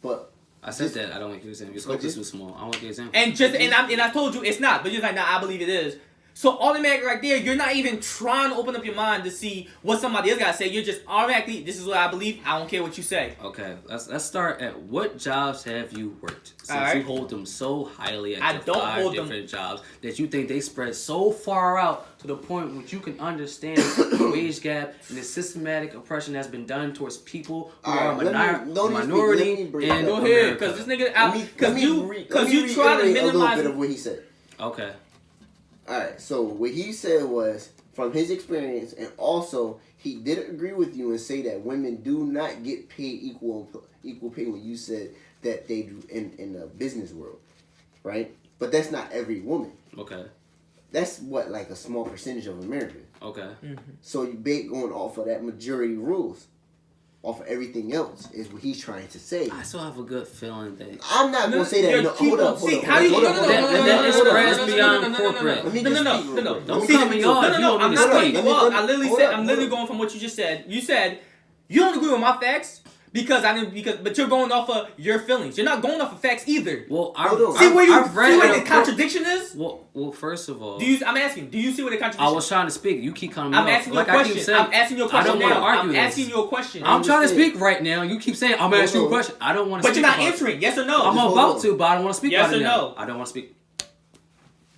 But I said that I don't like your examples. Your scope But is just- too small. I don't like your examples. and I told you it's not, but you're like, nah, I believe it is. So automatically right there, you're not even trying to open up your mind to see what somebody else got to say. You're just automatically, this is what I believe. I don't care what you say. Okay, let's start at what jobs have you worked since Alright. you hold them so highly at I your don't 5 hold them- different jobs that you think they spread so far out to the point where you can understand the wage gap and the systematic oppression that's been done towards people who are Alright, let me- don't even speak. minority Let me break in that. Go ahead, America. because this nigga, let me because you try to reiterate a little minimize. bit of what he said. Okay, Alright, so what he said was from his experience, and also he did agree with you and say that women do not get paid equal pay when you said that they do in the business world, right? But that's not every woman. okay, That's what, like a small percentage of America. okay. So you going off of that majority rules, off of everything else is what he's trying to say. I still have a good feeling that I'm not gonna say that. You're No, hold up. See, how you? No, no, no, no, no, no, That no, is no, no, spreads no, no, beyond no, no, no, no, corporate. Let me no, just no, speak no, real no, quick. Don't Let me cut just me speak off. real No, quick. no, no, I'm not Hold up, cutting you let me- off. let I me- literally hold said, up, I'm hold literally up. going from what you just said. You said you don't agree with my facts but you're going off of your feelings. You're not going off of facts either. well, Hold on. See where you I've read see where in the a contradiction is? Well, first of all, I'm asking. Do you see where the contradiction? I was trying to speak. You keep cutting me I'm off. asking you a Like I keep question. saying, I'm asking you a I question don't want to now. argue I'm this. asking you a question. I'm trying to understand. speak right now. You keep saying I'm asking you a question. I don't want to. But speak you're not about it. answering. Yes or no? I'm hold about on. to, but I don't want to speak Yes about it or now. no? I don't want to speak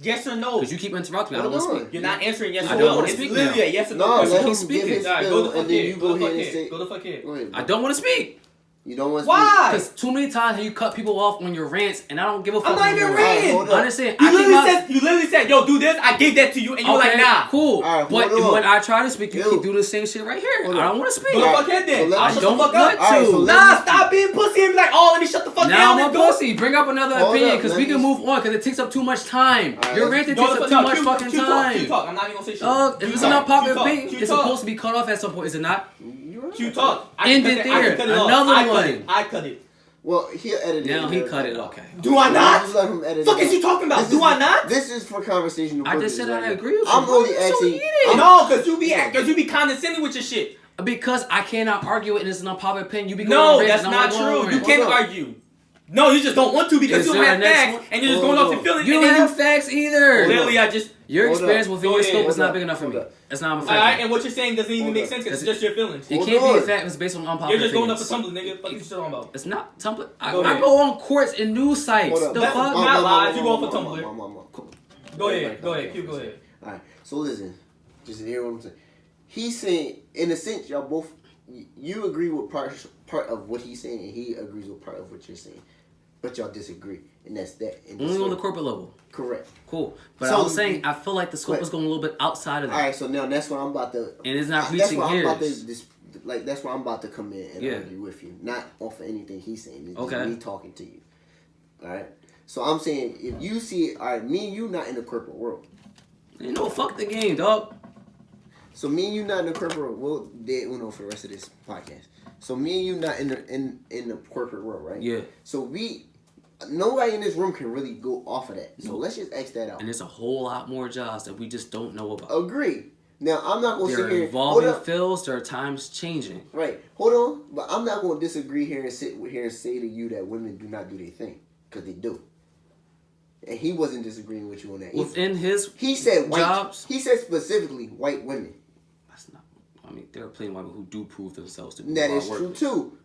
Yes or no? because you keep interrupting me. I don't Hold want to on. speak. You're not answering yes I or don't no. wanna It's speak literally now. a yes or No, no let question. him keep give speaking. his All right, go spill, the fuck and then you ahead. go Go the ahead fuck and say. ahead. Go the fuck ahead. Go ahead. I don't want to speak You don't want to Why? because too many times you cut people off on your rants, and I don't give a fuck. I'm not when even you're ranting. Hold I up. understand. You I keep literally said, yo, do this. I gave that to you, and you were like, nah. cool. All right, But hold on. when I try to speak, you Yo. keep doing the same shit right here. Hold I on. don't want to speak. Go the All fuck ahead then. So let I'll me- shut I don't the fuck want up. All right, so to. let Nah, me- stop being pussy and be like, oh, let me shut the fuck Now down I'm and a go. pussy. Bring up another Hold opinion up, because let we me- can move on because it takes up too much time. All right, Your let's- ranting Go takes the up fuck too much Q fucking time. Q talk. I'm not even gonna say shit. If Q it's talk. an unpopular Q talk. opinion, Q it's talk. supposed to be cut off at some point, is it not? You're right. Q talk. End can it cut I can there. cut it off. Another I cut one. it. I cut it. Well, he'll edit it. Now and he he'll cut it. Okay. Do I not? Just let him edit Fuck it is out. you talking about? This Do is- I not? This is for conversational I just purposes said right I now. agree with you. I'm Why only are you so asking. heated? No, because you be condescending with your shit. Because I cannot argue it and it's an unpopular opinion. You be going No, on rants that's and I'm not like, true. "Well, You rant." can't Hold on. argue. No, you just don't want to because Is you don't there have a next facts one? and you're just going off your feelings. You and don't then have facts either. literally, I just. Your Hold experience up. within Go your ahead. scope is Hold not up. big enough for me. Hold up. It's not a All fact. right, and what you're saying doesn't even Hold make up. sense because it's just your feelings. It Hold can't be on. a fact. It's based on unpopular You're just going up opinions. for Tumblr, nigga. What you talking about? It's not Tumblr. I Go ahead. go on courts and news sites. Hold up. The That's fuck? not lies. You go for Mom, Tumblr. mom, mom, mom. Go ahead. Go ahead. Q, go ahead. All right. So listen, just hear what I'm saying. He's saying, in a sense, y'all both, you agree with part of what he's saying, and he agrees with part of what you're saying, but y'all disagree, and that's that. And Only on the corporate level. Correct. Cool. But So- I was saying, I feel like the scope is going a little bit outside of that. All right. So now that's what I'm about to. And it's not That's reaching where I'm about gears. to. That's where I'm about to come in and Yeah. argue with you, not off of anything he's saying. It's Okay. just me talking to you. All right. So I'm saying, if you see it, all right, me and you not in the corporate world. You know, fuck the game, dog. So me and you not in the corporate world. We'll dead uno for the rest of this podcast. So me and you not in the corporate world, right? Yeah. So nobody in this room can really go off of that. So Nope. let's just X that out. And there's a whole lot more jobs that we just don't know about. Agree. Now I'm not gonna There sit are here. evolving Hold up. fields. There are times changing. Right. Hold on. But I'm not gonna disagree here and sit here and say to you that women do not do their thing, because they do. And he wasn't disagreeing with you on that. Within his He said white jobs. He said specifically white women. That's not. I mean, there are plenty of women who do prove themselves to be That hard is true workers. too.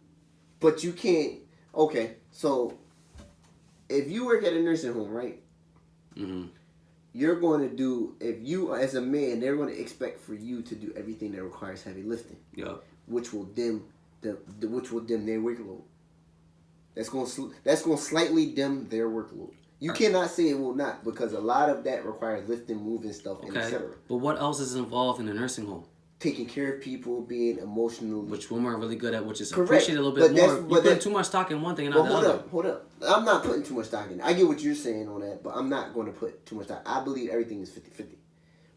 But you can't. Okay, so if you work at a nursing home, right? Mm-hmm. You're going to do, if you as a man, they're going to expect for you to do everything that requires heavy lifting, Yup. which will dim their workload. That's going to slightly dim their workload. You cannot say it will not, because a lot of that requires lifting, moving stuff, and Okay. etc. But what else is involved in a nursing home? Taking care of people, being emotional. Which women are really good at, which is Correct. appreciated a little But bit that's- more. but You put that- too much stock in one thing and Well, not the other. hold up. I'm not putting too much stock in it. I get what you're saying on that, but I'm not going to put too much stock. I believe everything is 50-50.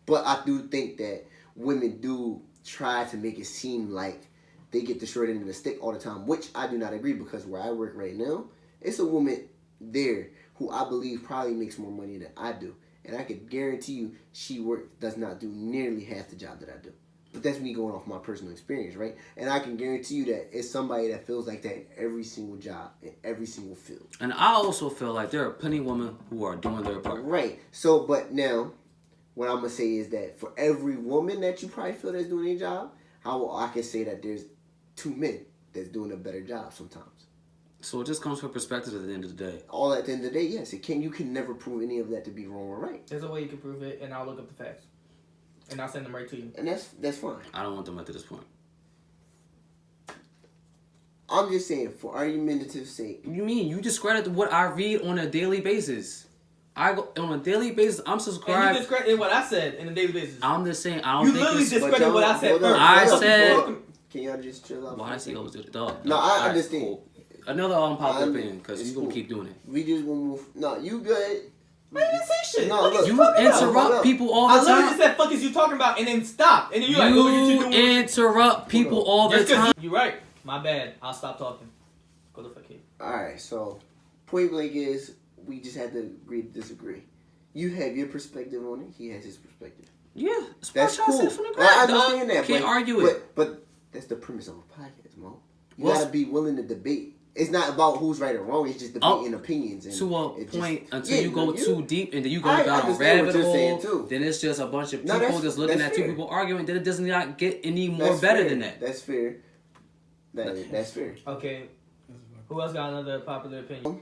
But I do think that women do try to make it seem like they get the short end of the stick all the time, which I do not agree, because where I work right now, it's a woman there who I believe probably makes more money than I do. And I could guarantee you does not do nearly half the job that I do. But that's me going off my personal experience, right? And I can guarantee you that it's somebody that feels like that in every single job, in every single field. And I also feel like there are plenty of women who are doing their part. Right. So, but now, what I'm going to say is that for every woman that you probably feel that's doing their job, I can say that there's 2 men that's doing a better job sometimes. So it just comes from perspective at the end of the day. All at the end of the day, yes, you can never prove any of that to be wrong or right. There's a way you can prove it, and I'll look up the facts. And I'll send them right to you. And that's fine. I don't want them at this point. I'm just saying, for argumentative sake. You mean you discredit what I read on a daily basis? I go on a daily basis. I'm And subscribed. you discredit what I said in a daily basis. I'm just saying. I don't You think literally it's. discredit what I said Hold on, first. I hold on, said- hold on. Can y'all just chill out? Why I see always do it, dog? No, I Alright, understand. cool. Another unpopular I- opinion because it's you gonna cool. keep doing it. We just gonna move. No, you good. Man, you didn't say shit. No, Fuck look. is You talking about? Hold interrupt up. people all I the literally time. just said, fuck is you talking about? And then stop. And then you're like, look at you doing. Interrupt people all the Just 'cause time. you're right. My bad. I'll stop talking. Go the fuck here. Alright, so point blank is we just had to agree to disagree. You have your perspective on it. He has his perspective. Yeah, That's what y'all cool. said from the I ground, understand dog. that. Can't argue it. But that's the premise of a podcast, Mo. You Well, gotta be willing to debate. It's not about who's right or wrong. It's just debating opinions. And To a it just- point until Yeah, you go too deep and then you go I down a understand what rabbit you're saying, hole. too. Then it's just a bunch of No, people that's- just looking that's at two fair. people arguing. Then it does not get any more That's better fair. than that. That's fair. That's fair. Okay. Who else got another popular opinion?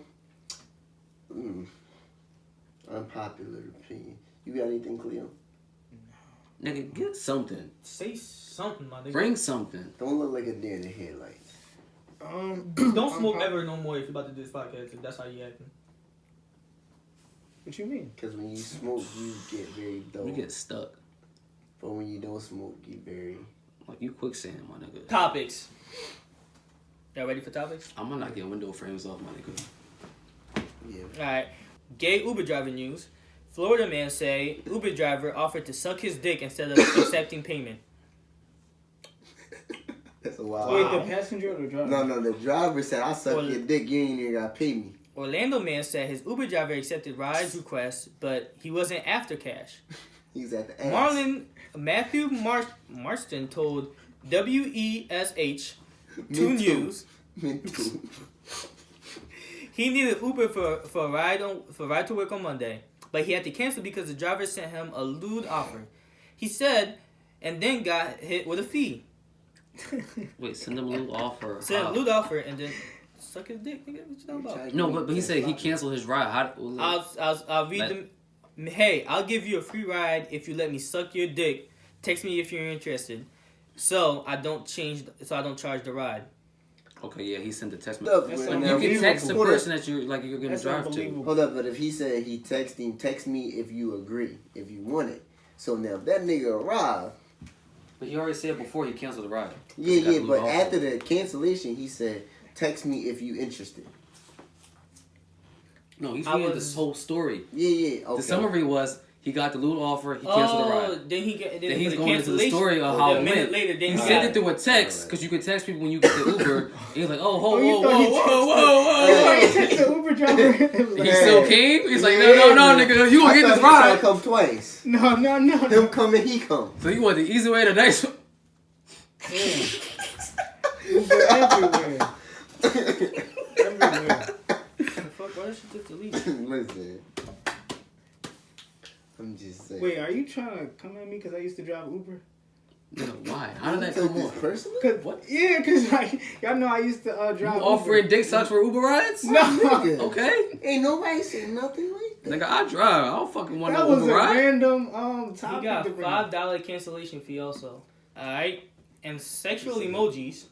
Unpopular opinion. You got anything, Cleo? Nigga, get something. Say something, my nigga. Bring something. Don't look like a deer in the headlights. Don't smoke ever no more if you're about to do this podcast. If that's how you acting. What you mean? Because when you smoke, you get very dull. You get stuck. But when you don't smoke, you very... Like you quicksand, my nigga. Topics. Y'all ready for topics? I'm gonna knock your window frames off, my nigga. Yeah. Alright. Gay Uber driver news. Florida man say Uber driver offered to suck his dick instead of accepting payment. That's a wild... Wait, Wow. the passenger or the driver? No, the driver said, I suck Well- your dick, you ain't even gotta pay me. Orlando man said his Uber driver accepted rides requests, but he wasn't after cash. He's at the ass. Marlon Matthew Marston told WESH 2 Me too. News Me too. He needed Uber for a ride to work on Monday, but he had to cancel because the driver sent him a lewd offer. He said, and then got hit with a fee. Wait, send him a little offer. Sent a lewd offer and then suck his dick, nigga. What you talking about? No, but he said he canceled his ride. I'll read them. Hey, I'll give you a free ride if you let me suck your dick. Text me if you're interested. So I don't charge the ride. Okay, yeah, he sent the text Look, message. That's You can text the Hold person that you're gonna That's drive to. unbelievable. Hold up, but if he said he text me if you agree, if you want it. So now if that nigga arrived. But he already said before he canceled the ride. Yeah, but after the cancellation, he said, text me if you interested. No, he's reading this whole story. Yeah, okay. The summary was he got the little offer, he canceled the ride. Then He's going into the story of how a it minute went. later, then He he sent got it through a text because you could text people when you get the Uber. He's like, oh, Oh, you thought he whoa. He texted the Uber driver. He still came? He's like, no, nigga, you gonna get this ride. I come twice. No. Him come and he come. So you want the easy way, the nice one? Uber everywhere. Everywhere. Fuck, why did she just delete? Listen. I'm just saying. Wait, are you trying to come at me because I used to drive Uber? No, why? How did that Took come this on? personally? Cause, What? Yeah, because like, y'all know I used to drive You Uber. offering dick sucks for Uber rides? No. Nigga. Okay. Ain't nobody say nothing like that. Nigga, I drive. I don't fucking want That no was Uber a ride. random He topic. got to bring up. $5 cancellation fee also. Alright? And sexual emojis.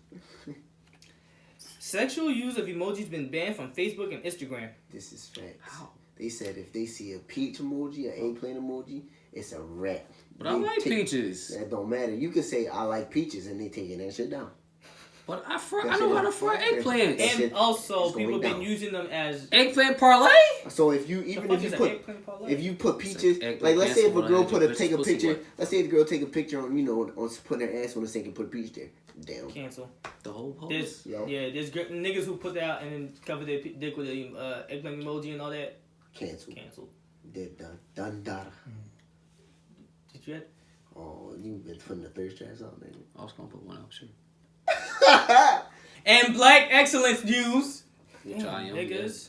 Sexual use of emojis been banned from Facebook and Instagram. This is facts. How? They said if they see a peach emoji, an eggplant emoji, it's a wrap. But I like peaches. That don't matter. You can say I like peaches and they taking that shit down. But I know how to fry eggplants. That shit And also, is going people been down. using them as... Eggplant parlay? So if you even if you put if you put peaches, It's like let's say if a girl eggplant take a pussy picture, wet. let's say the girl take a picture on on putting her ass on the sink and put a peach there. Damn. Cancel. The whole post. There's, Yo. yeah, there's niggas who put that out and then cover their dick with a eggplant emoji and all that. Cancel. Canceled. Dead done. Done done. Did you have... Oh, you been putting the thirst traps out, nigga. I was gonna put one out, sure. And black excellence news. Which I am, Niggas.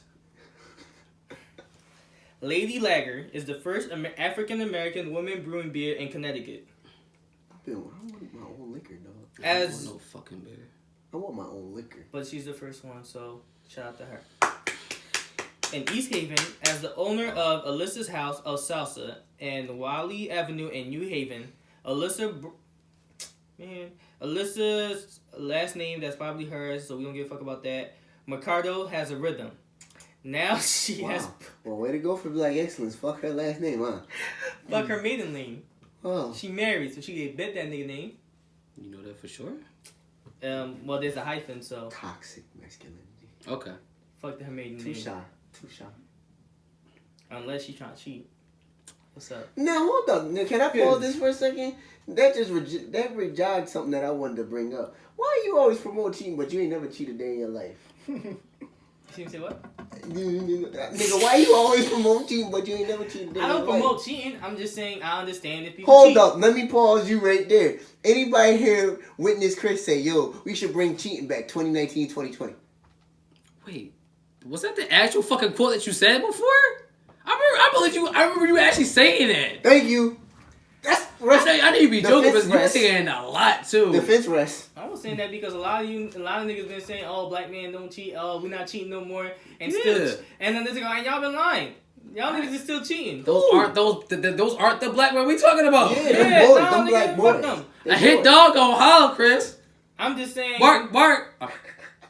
Lady Lager is the first African American woman brewing beer in Connecticut. I want my own liquor, dog. I don't As want no fucking beer. I want my own liquor. but she's the first one, so shout out to her. In East Haven, as the owner of Alyssa's House of Salsa and Wiley Avenue in New Haven, Alyssa's last name, that's probably hers, so we don't give a fuck about that. Mercado has a rhythm. Now she has Well, way to go for black excellence. Fuck her last name, huh? fuck her maiden name. Oh. She married, so she gave bet that nigga name. You know that for sure? Well, there's a hyphen, so Toxic masculinity. Okay. fuck her maiden Too name. shy. Too shy. Unless she trying to cheat. What's up? Now hold up. Now, can I pause this for a second? That just that rejogged something that I wanted to bring up. Why you always promote cheating, but you ain't never cheated a day in your life? You say what? Nigga, why you always promote cheating, but you ain't never cheated a day I in don't your life? promote cheating. I'm just saying I understand if people Hold cheat. up, let me pause you right there. Anybody here witness Chris say, yo, we should bring cheating back 2019, 2020? Wait, was that the actual fucking quote that you said before? I remember you actually saying that. Thank you. That's rest. I know you be joking, but Defense you were rest. saying a lot too. Defense rest. I was saying that because a lot of niggas been saying, "Oh, black men don't cheat. Oh, we're not cheating no more," and Yeah. still, and then they go, "And y'all been lying. Y'all niggas is still cheating." Those aren't the black men we talking about. Yeah, Yeah, them boys, nah, them nigga, black fuck boys. them. They I hit boys. dog on holler, Chris. I'm just saying. Bark.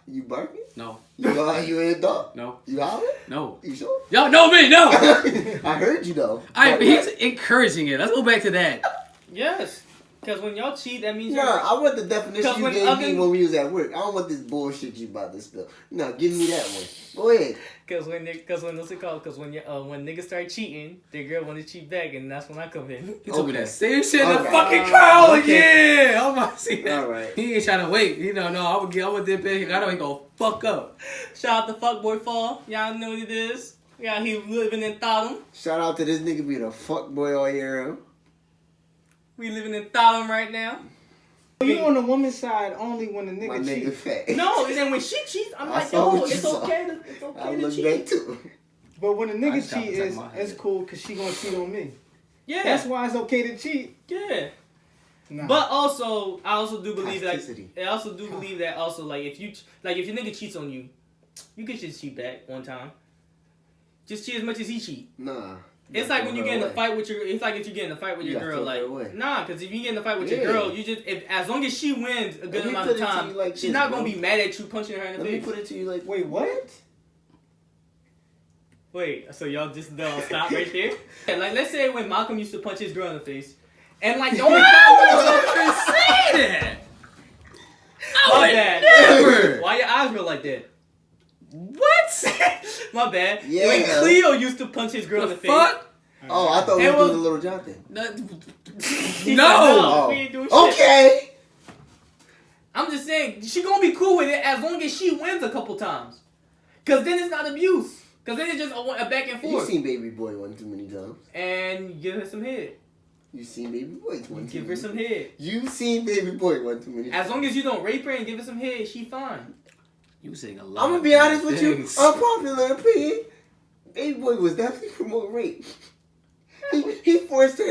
You barking? No, You ain't a dog. no, You hollering? no. You sure? Y'all know me, no. I heard you though. He's encouraging it. Let's go back to that. Yes, because when y'all cheat, that means Nah, you're. I want the definition 'Cause you when gave other- me when we was at work. I don't want this bullshit you about to spill. No, give me that one. Go ahead. Because when niggas start cheating, their girl want to cheat back, and that's when I come in. He told me Okay. that same shit in the Okay. fucking car. Like, Okay. yeah, I'm about to see that. All right. He ain't trying to wait. No, I'm gonna dip in. I know he gonna fuck up. Shout out to Fuckboy Fall. Y'all know what it is. Yeah, he living in Tottenham. Shout out to this nigga being a fuck boy all year round. We living in Tottenham right now. You on the woman's side only when the My nigga nigga cheats. fat. No, and then when she cheats, I'm I like, saw yo, what you it's saw. okay to I look cheat. back too. But when the I nigga just gotta cheat, protect my head. it's cool because she gonna cheat on me. Yeah, That's why it's okay to cheat. yeah. Nah. But also, I also do believe Toxicity. that. I also do believe that also like if your nigga cheats on you, you can just cheat back one time. Just cheat as much as he cheat. Nah. It's like when you get in a fight with your. It's like if you get in a fight with You your gotta girl, throw her like away. nah, because if you get in a fight with your Yeah. girl, you just as long as she wins a good Let me amount put of it to time, you like she's this, not bro. gonna be mad at you punching her in the Let me face. put it to you like, Wait, what? Wait, so y'all just don't stop right there? Yeah, like let's say when Malcolm used to punch his girl in the face, and like the only Say time that. my would bad. never. Why your eyes were like that? What? My bad. Yeah. When Cleo used to punch his girl in The the face. fuck? oh, I thought we It were was- doing the Little John thing. He No. said, Oh. we ain't doing shit. Okay. I'm just saying, she gonna be cool with it as long as she wins a couple times. Cause then it's not abuse. Cause then it's just a back and You forth. seen Baby Boy one too many times. And give her some head. You seen Baby Boy one too Give her many. some head. You seen Baby Boy one too many. As long as you don't rape her and give her some head, she fine. You saying a lot. I'm gonna of be honest bad with you. things. Unpopular opinion. Baby Boy was definitely promoting rape. He forced her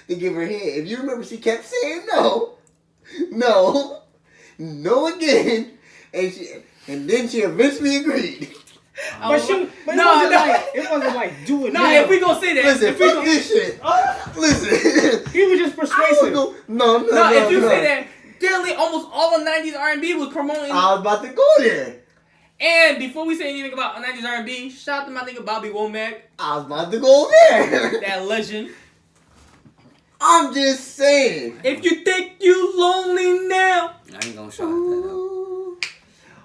to give her head. If you remember, she kept saying no, no again, and then she eventually agreed. But it wasn't like do it. Nah, now. if we gonna say that, Listen, if we fuck gonna, this shit. Listen, He was just I would persuasive. go, no. if you say that, literally almost all of 90s R&B was promoting. I was about to go there. And before we say anything about 90s R&B, shout out to my nigga Bobby Womack, I was about to go there. that legend. I'm just saying. If you think you lonely now, I ain't gonna shout that out.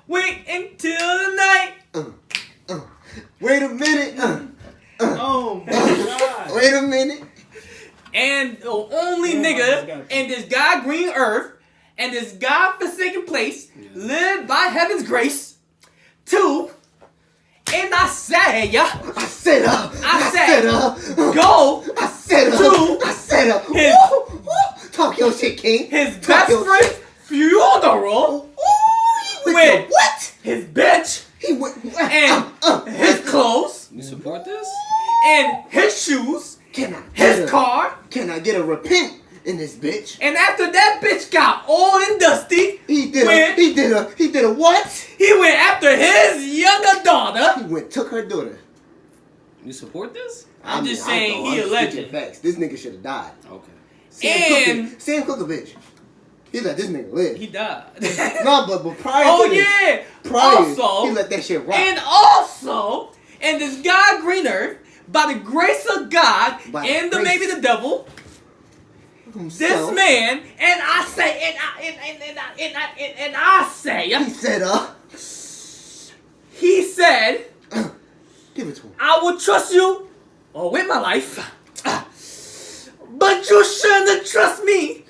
wait until the night. Wait a minute. Oh my god. Wait a minute. And the only Yeah, I nigga got you. in this God green earth and this God forsaken place lived by heaven's grace. Two, and I say ya, I said go I said to I said up. his- Talk your shit, King. his Talk best your friend's shit. funeral, With Wait. the what? his bitch, He went and his clothes, You support this? and his shoes, Can I his car, Can I get a repent in this bitch? and after that bitch got old and dusty, He did When- a what? he went after his younger daughter. He took her daughter. You support this? I'm just saying, know, he I'm a speaking legend. Facts. This nigga should have died. Okay. And- Sam Cooke a bitch. He let this nigga live. He died. No, but prior Oh to this, yeah. prior, Also, he let that shit rock. and also, in this God green earth, by the grace of God By and grace. maybe the devil, this Himself, man, and I say, and I say, he said, he said, give it to him. I will trust you with my life, but you shouldn't trust me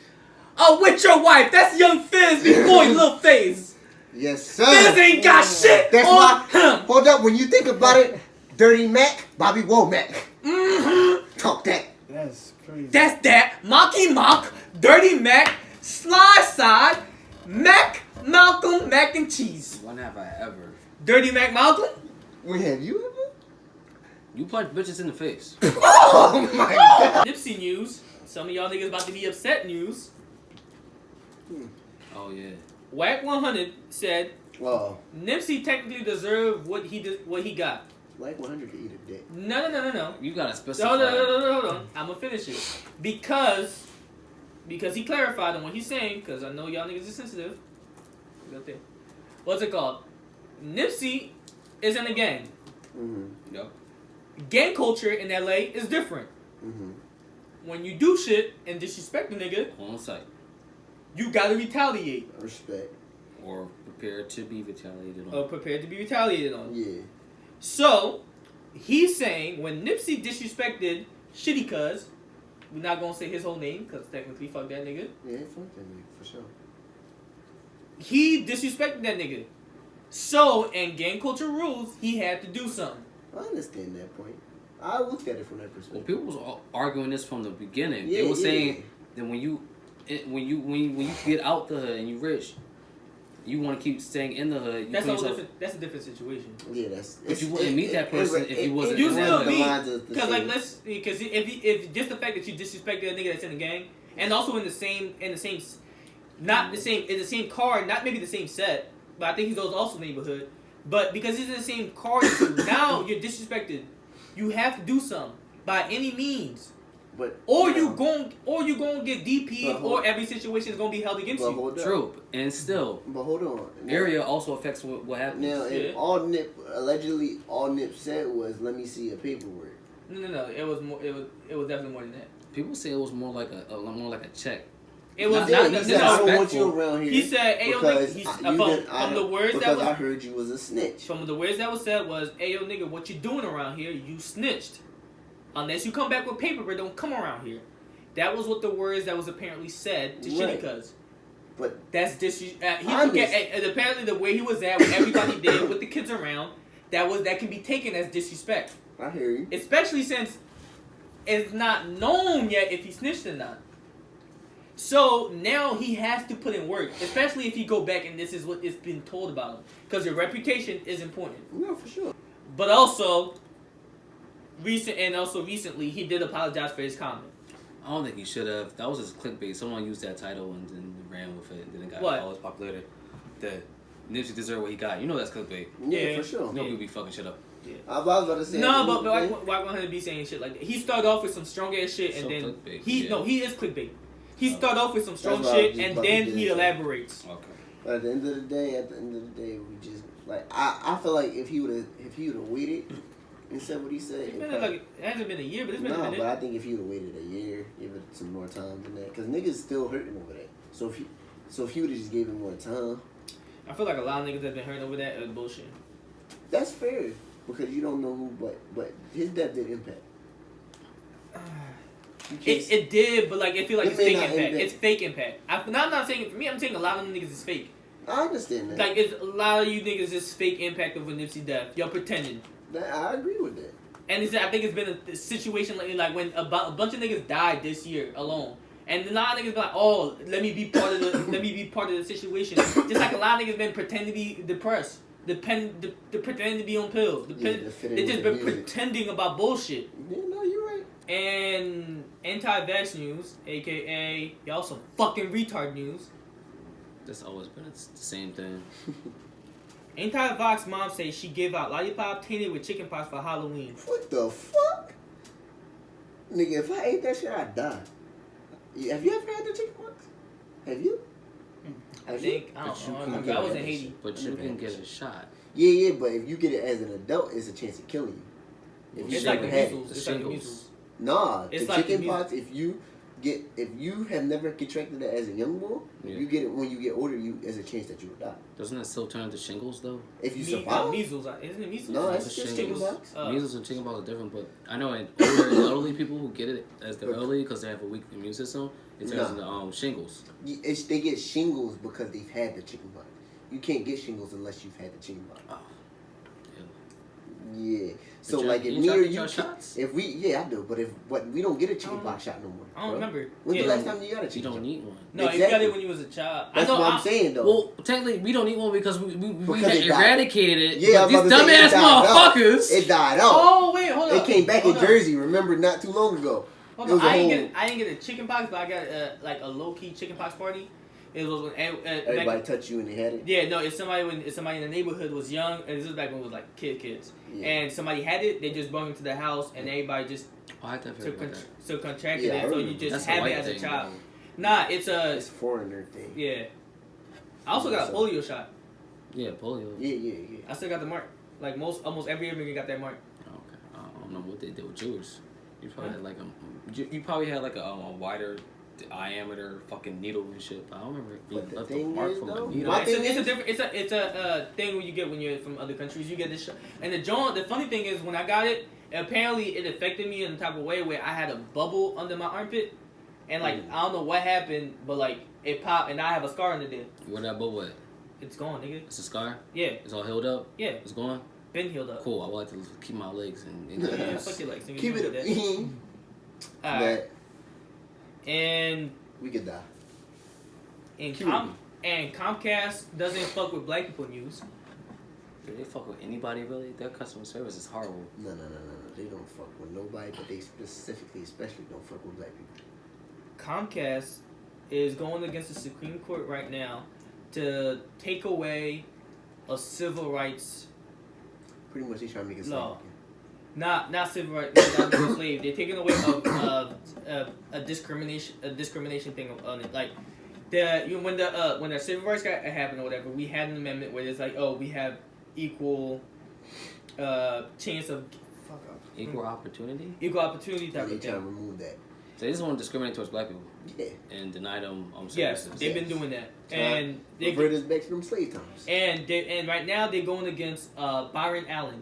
with your wife. That's young Fizz before he little Fizz. Yes, sir. Fizz ain't got shit That's on why. him. Hold up, when you think about it, Dirty Mac, Bobby Womack. Mm-hmm. Talk that. That's crazy. That's that. Mocky Mock, Dirty Mac, Sly Side, Mac, Malcolm, Mac and Cheese. When have I ever? Dirty Mac Malcolm? When have you ever? You punch bitches in the face. Oh my god. Nipsey news. Some of y'all niggas about to be upset news. Oh yeah. Whack 100 said Well, Nipsey technically deserved what he got. like 100 to eat a dick. No. You gotta specify. Hold on. I'm gonna finish it. Because he clarified on what he's saying, because I know y'all niggas are sensitive. Up there. What's it called? Nipsey is in a gang. Mm-hmm. Yep. Gang culture in LA is different. Mm-hmm. When you do shit and disrespect a nigga, On site. you gotta retaliate. Respect. Or prepare to be retaliated on. Or prepared to be retaliated on. Yeah. So, he's saying when Nipsey disrespected Shitty Cuz, we're not gonna say his whole name, because technically fuck that nigga. Yeah, fuck that nigga, for sure. He disrespected that nigga. So, in gang culture rules, he had to do something. I understand that point. I looked at it from that Well, perspective. people was arguing this from the beginning. Yeah, they were yeah. saying that when you when you get out the hood and you rich, you want to keep staying in the hood. That's a different situation. Yeah, that's. But you wouldn't meet that person if you wasn't. You in the still hood. meet because like because if just the fact that you disrespected a nigga that's in the gang and also in the same not the same in the same car, not maybe the same set, but I think he's also neighborhood. But because he's in the same car, now you're disrespected. You have to do something by any means. But you gonna get DP'd, or every situation is gonna be held against you. True, and still. But hold on. Area also affects what happens. Now, if all Nip said was, "Let me see your paperwork." No. It was more. It was definitely more than that. People say it was more like a check. It was I don't want you around here. He said, "Ayo, nigga." From the words that was, I heard you was a snitch. From the words that was said was, "Ayo, nigga, what you doing around here? You snitched. Unless you come back with paper, don't come around here." That was what the words that was apparently said to Shitty Cuz. But that's and apparently the way he was at, what everybody did with the kids around, that can be taken as disrespect. I hear you. Especially since it's not known yet if he snitched or not. So now he has to put in work, especially if he go back and this is what is been told about him, because your reputation is important. No, for sure. But also, recently he did apologize for his comment. I don't think he should have. That was just clickbait. Someone used that title and then ran with it. Then it got all his popularity. That Nipsey deserved what he got. You know that's clickbait. Yeah, for sure. You know people be fucking shit up. Yeah. I was about to say. No, but why would he be saying shit like that? He started off with some strong ass shit and then clickbait, he is clickbait. He started off with some strong shit and then he elaborates. Okay. But at the end of the day, we just like I feel like if he would have waited and said what he said, it hasn't been a year, but it's been a minute. But I think if he would have waited a year, give it some more time than that, because niggas still hurting over that. So if he would have just gave him more time, I feel like a lot of niggas have been hurting over that is bullshit. That's fair because you don't know who, but his death did impact. It did, but like I feel like it's fake impact. It's fake impact. I'm not saying it for me. I'm saying a lot of them niggas is fake. I understand that. Like it's a lot of you niggas is fake impact of a Nipsey death. Y'all pretending. I agree with that. And I think it's been a situation lately, like when a bunch of niggas died this year alone, and a lot of niggas be like, "Oh, let me be part of the situation." Just like a lot of niggas been pretending to be depressed, pretending to be on pills. They just been pretending about bullshit. Yeah, no, you're right. And anti-vax news, aka y'all some fucking retard news. That's always been the same thing. Anti-vax mom says she gave out lollipop tainted with chicken pox for Halloween. What the fuck? Nigga, if I ate that shit, I'd die. Have you ever had the chicken pox? Have you? I don't know. I was in Haiti. But you can get a shot. Yeah, but if you get it as an adult, it's a chance of killing you. It's like the measles. It's like the measles. Nah, it's the like chicken pox, if you have never contracted it as a young boy, you get it when you get older, there's a chance that you will die. Doesn't it still turn to shingles though? If you survive? Measles, isn't it measles? No, it's just chicken pox. Measles and chicken pox are different, but I know in elderly people who get it as they're elderly because they have a weak immune system, it turns into shingles. They get shingles because they've had the chicken pox. You can't get shingles unless you've had the chicken pox. Oh. Yeah. So like if me or you, shots? I do. But we don't get a chicken pox shot no more. I don't remember. When's the last time you got a chicken? You don't need one. No, you got it when you was a child. That's what I'm saying though. Well, technically we don't need one because we eradicated it. Yeah, but these dumbass motherfuckers. It died out. Oh wait, hold on. It came back in Jersey. Remember, not too long ago. Hold on. I didn't get a chicken pox, but I got a low key chicken pox party. It was when everybody touched you and they had it. Yeah, no, it's somebody in the neighborhood was young, and this was back when it was like kids, and somebody had it. They just brought him to the house, and everybody just contracted it. So you just have it as a child. Nah, it's a foreigner thing. Yeah, I also got a polio shot. Yeah, polio. Yeah. I still got the mark. Like almost every immigrant got that mark. Okay, I don't know what they did with yours. You probably had like a wider diameter fucking needle and shit. But I don't remember being left a mark from a needle. It's a thing when you get when you're from other countries. You get this shot. And the funny thing is when I got it, apparently it affected me in a type of way where I had a bubble under my armpit, and like I don't know what happened, but like it popped, and I have a scar under there. Where that bubble at? It's gone, nigga. It's a scar. Yeah. It's all healed up. Yeah. It's gone. Been healed up. Cool. I would like to keep my legs and yeah, fuck your legs. Keep it up. Alright. And we could die. and Puberty. and Comcast doesn't fuck with black people news. Do they fuck with anybody really? Their customer service is horrible. No. They don't fuck with nobody, but they especially don't fuck with black people. Comcast is going against the Supreme Court right now to take away a civil rights Pretty much, they trying to make it law. slave. Not civil rights, not slave. They're taking away a discrimination thing on it. Like when the civil rights got happened or whatever, we had an amendment where it's like, oh, we have equal chance of Equal opportunity? equal opportunity type They of trying to thing. remove that. So they just want to discriminate towards black people Yeah. and deny them Yes, services. they've been doing that, and they Revert us back to them slave times. and right now they're going against Byron Allen,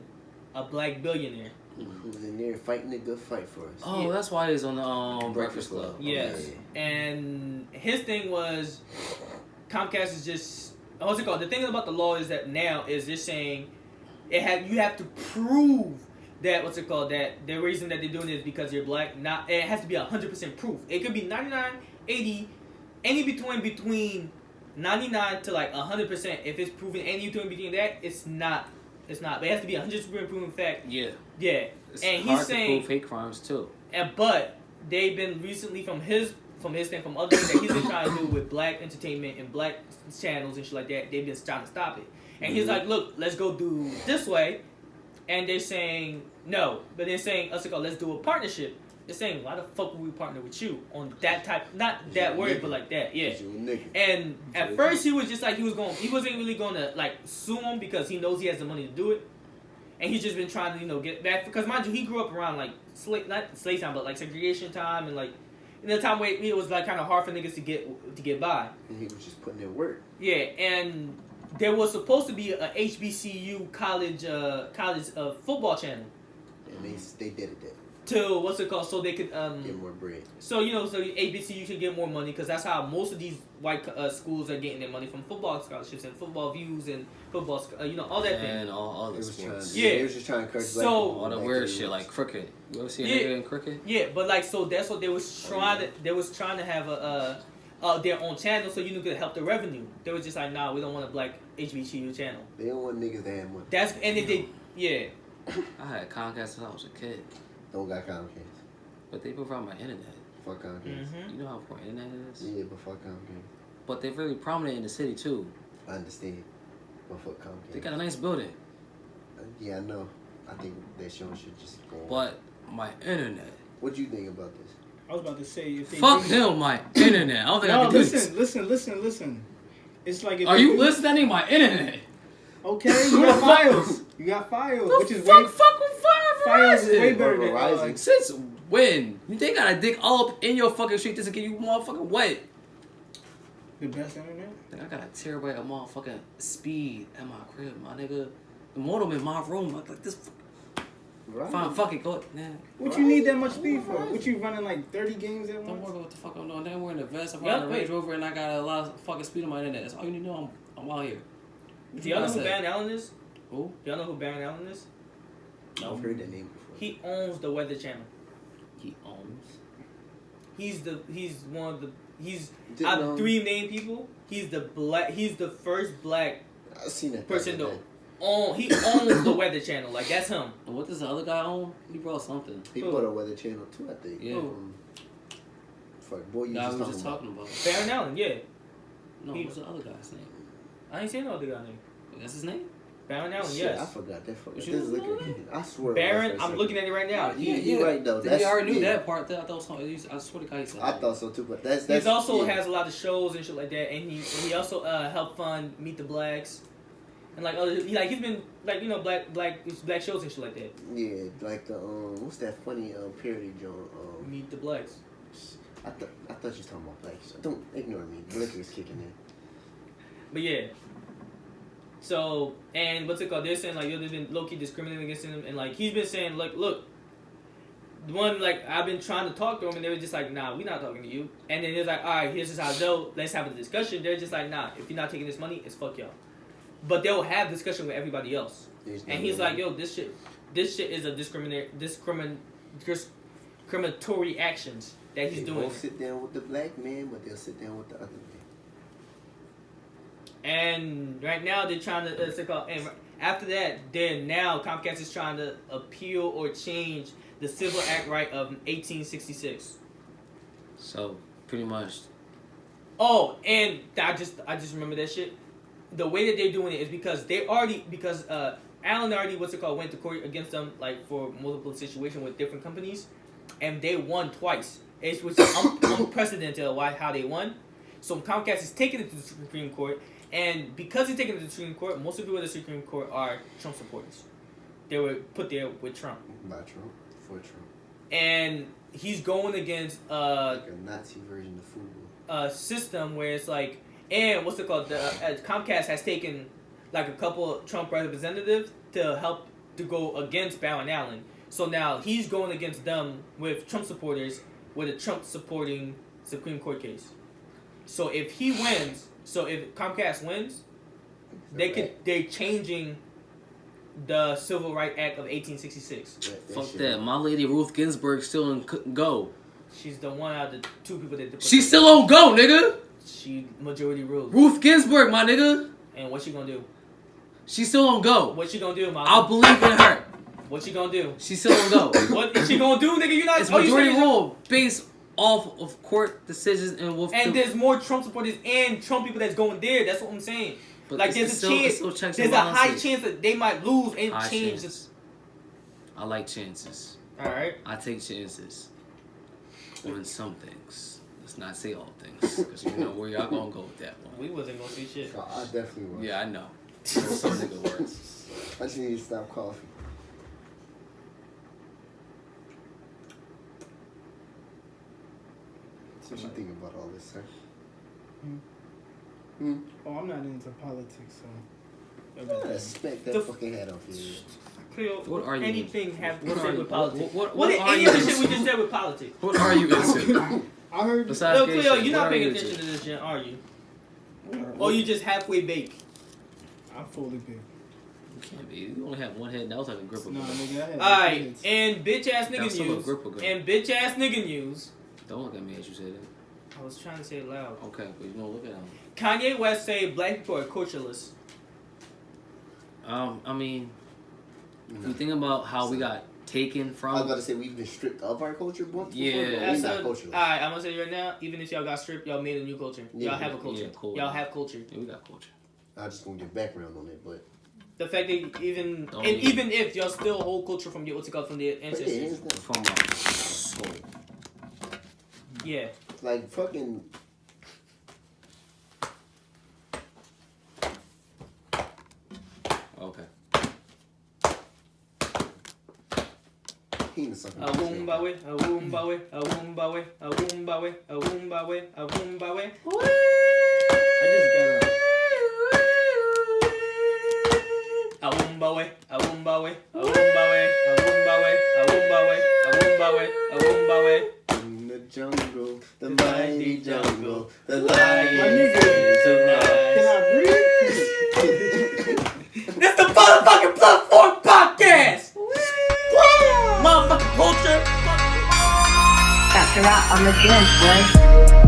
a black billionaire. Who's in there fighting a good fight for us. Oh, Yeah. that's why he's on the Breakfast Club. Yes, and his thing was Comcast is just what's it called? The thing about the law is that now is they're saying you have to prove that that the reason that they're doing it is because you're black. Not it has to be 100% proof. It could be 99, 80, any between 99 to like 100%. If it's proven any between that, it's not. But it has to be 100% proven fact. Yeah. Yeah, It's and hard he's to saying prove hate crimes too. but they've been recently from his thing, from other things that he's been trying to do with black entertainment and black channels and shit like that. They've been trying to stop it, and he's like, "Look, let's go do this way," and they're saying no, but they're saying, "Let's do a partnership." They're saying, "Why the fuck would we partner with you on that type? Not that word, but like that, yeah." 'Cause you a nigga. And at first he was just like he wasn't really gonna like sue him because he knows he has the money to do it. And he's just been trying to, get back because mind you, he grew up around like not slave time, but like segregation time and like in the time where it was like kind of hard for niggas to get by. And he was just putting in work. Yeah, and there was supposed to be a HBCU college football channel. And they did it then. To so they could Get more bread. so HBCU should get more money because that's how most of these white schools are getting their money from football scholarships and football views and football all that thing. And all They the was trying, sports. Yeah. They was just trying to encourage So- black people. All the back weird to shit the like roots. cricket. You ever see a Yeah. nigga in cricket? Yeah, but like that's what they was trying to have their own channel so could help the revenue. They was just like, nah, we don't want a black HBCU channel. They don't want niggas to have money. That's and they yeah. I had Comcast since I was a kid, Don't got Comcast. but they provide my internet. Fuck Comcast. Mm-hmm. You know how important internet is? Yeah, but fuck Comcast. But they're very prominent in the city too. I understand. But fuck Comcast. They got a nice building. Yeah, I know. I think that show should just go on. But my internet. What do you think about this? I was about to say if they Fuck bring- him, my internet. I don't think I No, can do this. listen. It's like if Are they you do- listening? My internet. Okay, you got files. You got files, The which is fuck, way fuck with files is way Verizon. better than Verizon. Since when? They gotta dig all up in your fucking street just to get you motherfucking wet. the best internet. Like, I got a terabyte of motherfucking speed at my crib, my nigga. The modem in my room, like this. Right. Fine, fuck it, go. Nah. What you need that much speed for? What you running like 30 games at Don't worry once? about what the fuck I'm doing. Then I'm wearing a vest, I'm Yeah, riding a Range wait. Rover, and I got a lot of fucking speed on my internet. That's all you need to know. I'm out here. Do y'all know who That's it. Barron Allen is? Who? Do y'all know who Barron Allen is? I've heard that name before. He owns the Weather Channel. He owns. He's one of the Didn't out know. of 3 main people. He's the first black I seen that person though. though. He owns the Weather Channel. Like that's him. And what does the other guy own? He brought something. He Who? bought a Weather Channel too, I think. Yeah. Fuck, boy, you Nah, just we were just talking talking about. Barron Allen, yeah. No, He- what's the other guy's name? I ain't saying no other guy name. That's his name? Barron Allen, Shit, I yes. forgot that. Fuck. What This you is know looking. I swear. Barron, I'm looking at it right now. You right though. I already knew yeah. that part. I thought I swear to God he said I that. thought so too, but that's He's also yeah. has a lot of shows and shit like that, and he also helped fund Meet the Blacks, and like other he's been like black shows and shit like that. Yeah, like the what's that funny parody joint? Meet the Blacks. I thought you was talking about Black. Don't ignore me. Blicker is kicking in. But yeah. So and what's it called? They're saying like they've been low key discriminating against him, and like he's been saying like look. The one like I've been trying to talk to him and they were just like, nah, we're not talking to you. And then he's like, all right, here's just how I know. Let's have a discussion. They're just like, nah, if you're not taking this money, it's fuck y'all. But they'll have discussion with everybody else. There's And no he's way. like, yo, this shit is a discriminatory actions that he's They doing. won't sit down with the black man, but they'll sit down with the other man. And right now they're trying to. And after that, then now Comcast is trying to appeal or change the Civil Act right of 1866. So pretty much. Oh, and I just remember that shit. The way that they're doing it is because Alan already went to court against them like for multiple situations with different companies, and they won twice. It was unprecedented how they won. So Comcast is taking it to the Supreme Court, and because it's taking it to the Supreme Court, most of the people at the Supreme Court are Trump supporters. They were put there with Trump. By Trump, for Trump. And he's going against like a Nazi version of football. A system where it's like, and Comcast has taken like a couple of Trump representatives to help to go against Barron Allen. So now he's going against them with Trump supporters with a Trump supporting Supreme Court case. So if he wins, if Comcast wins, they're changing the Civil Rights Act of 1866. Fuck that. My lady Ruth Ginsburg still in go. She's the one out of the two people that. She's still on go, nigga. She majority rules. Ruth Ginsburg, my nigga. And what's she gonna do? She's still on go. What she gonna do, Mom? I'll believe in her. What she gonna do? She's still on go. What is she gonna do, nigga? You're not. It's majority rule based off of court decisions and with. And there's more Trump supporters and Trump people that's going there. That's what I'm saying. But like there's a chance. There's a high chance that they might lose and change this. I like chances. All right. I take chances on some things. Let's not say all things, because you know where y'all gonna go with that one. We wasn't gonna see shit. I definitely was. Yeah, I know. Some nigga words. I just need to stop coughing. What you think about all this, sir? Oh, I'm not into politics, so. Smack that fucking head off your head. What are you? Anything have to say with politics? What are any of the shit we just said with politics? What are you into? I heard. Yo, Cleo, you're not paying attention to this shit, are you? Or you just halfway baked? I'm fully baked. You can't be. You only have one head. That was like a grip of. No, nigga. Alright, and bitch ass nigga news. And bitch ass nigga news. Don't look at me as you say that. I was trying to say it loud. Okay, but you don't look at him. Kanye West say black people are cultureless. I mean, if you think about how we got taken from. I was about to say we've been stripped of our culture once. Yeah, culture. Alright, I'm gonna say right now, even if y'all got stripped, y'all made a new culture. Y'all have a culture. Yeah, cool. Y'all have culture. Yeah, we got culture. I just gonna get background on it, but the fact that even if y'all still hold culture from the from the ancestors. From our soul. Yeah. Like fucking. Okay. Penis sucking. A woombawe, a woombawe, a woombawe, a woombawe, a woombawe, a woombawe. I just got a woombawe, a woombawe, a woombawe, a woombawe, a woombawe, a woombawe, a woombawe. In the jungle, the mighty jungle, the lion nigga. is alive. Can I breathe? This the motherfucking Platform Podcast! Motherfucking culture! Chapter out on the dance, boy.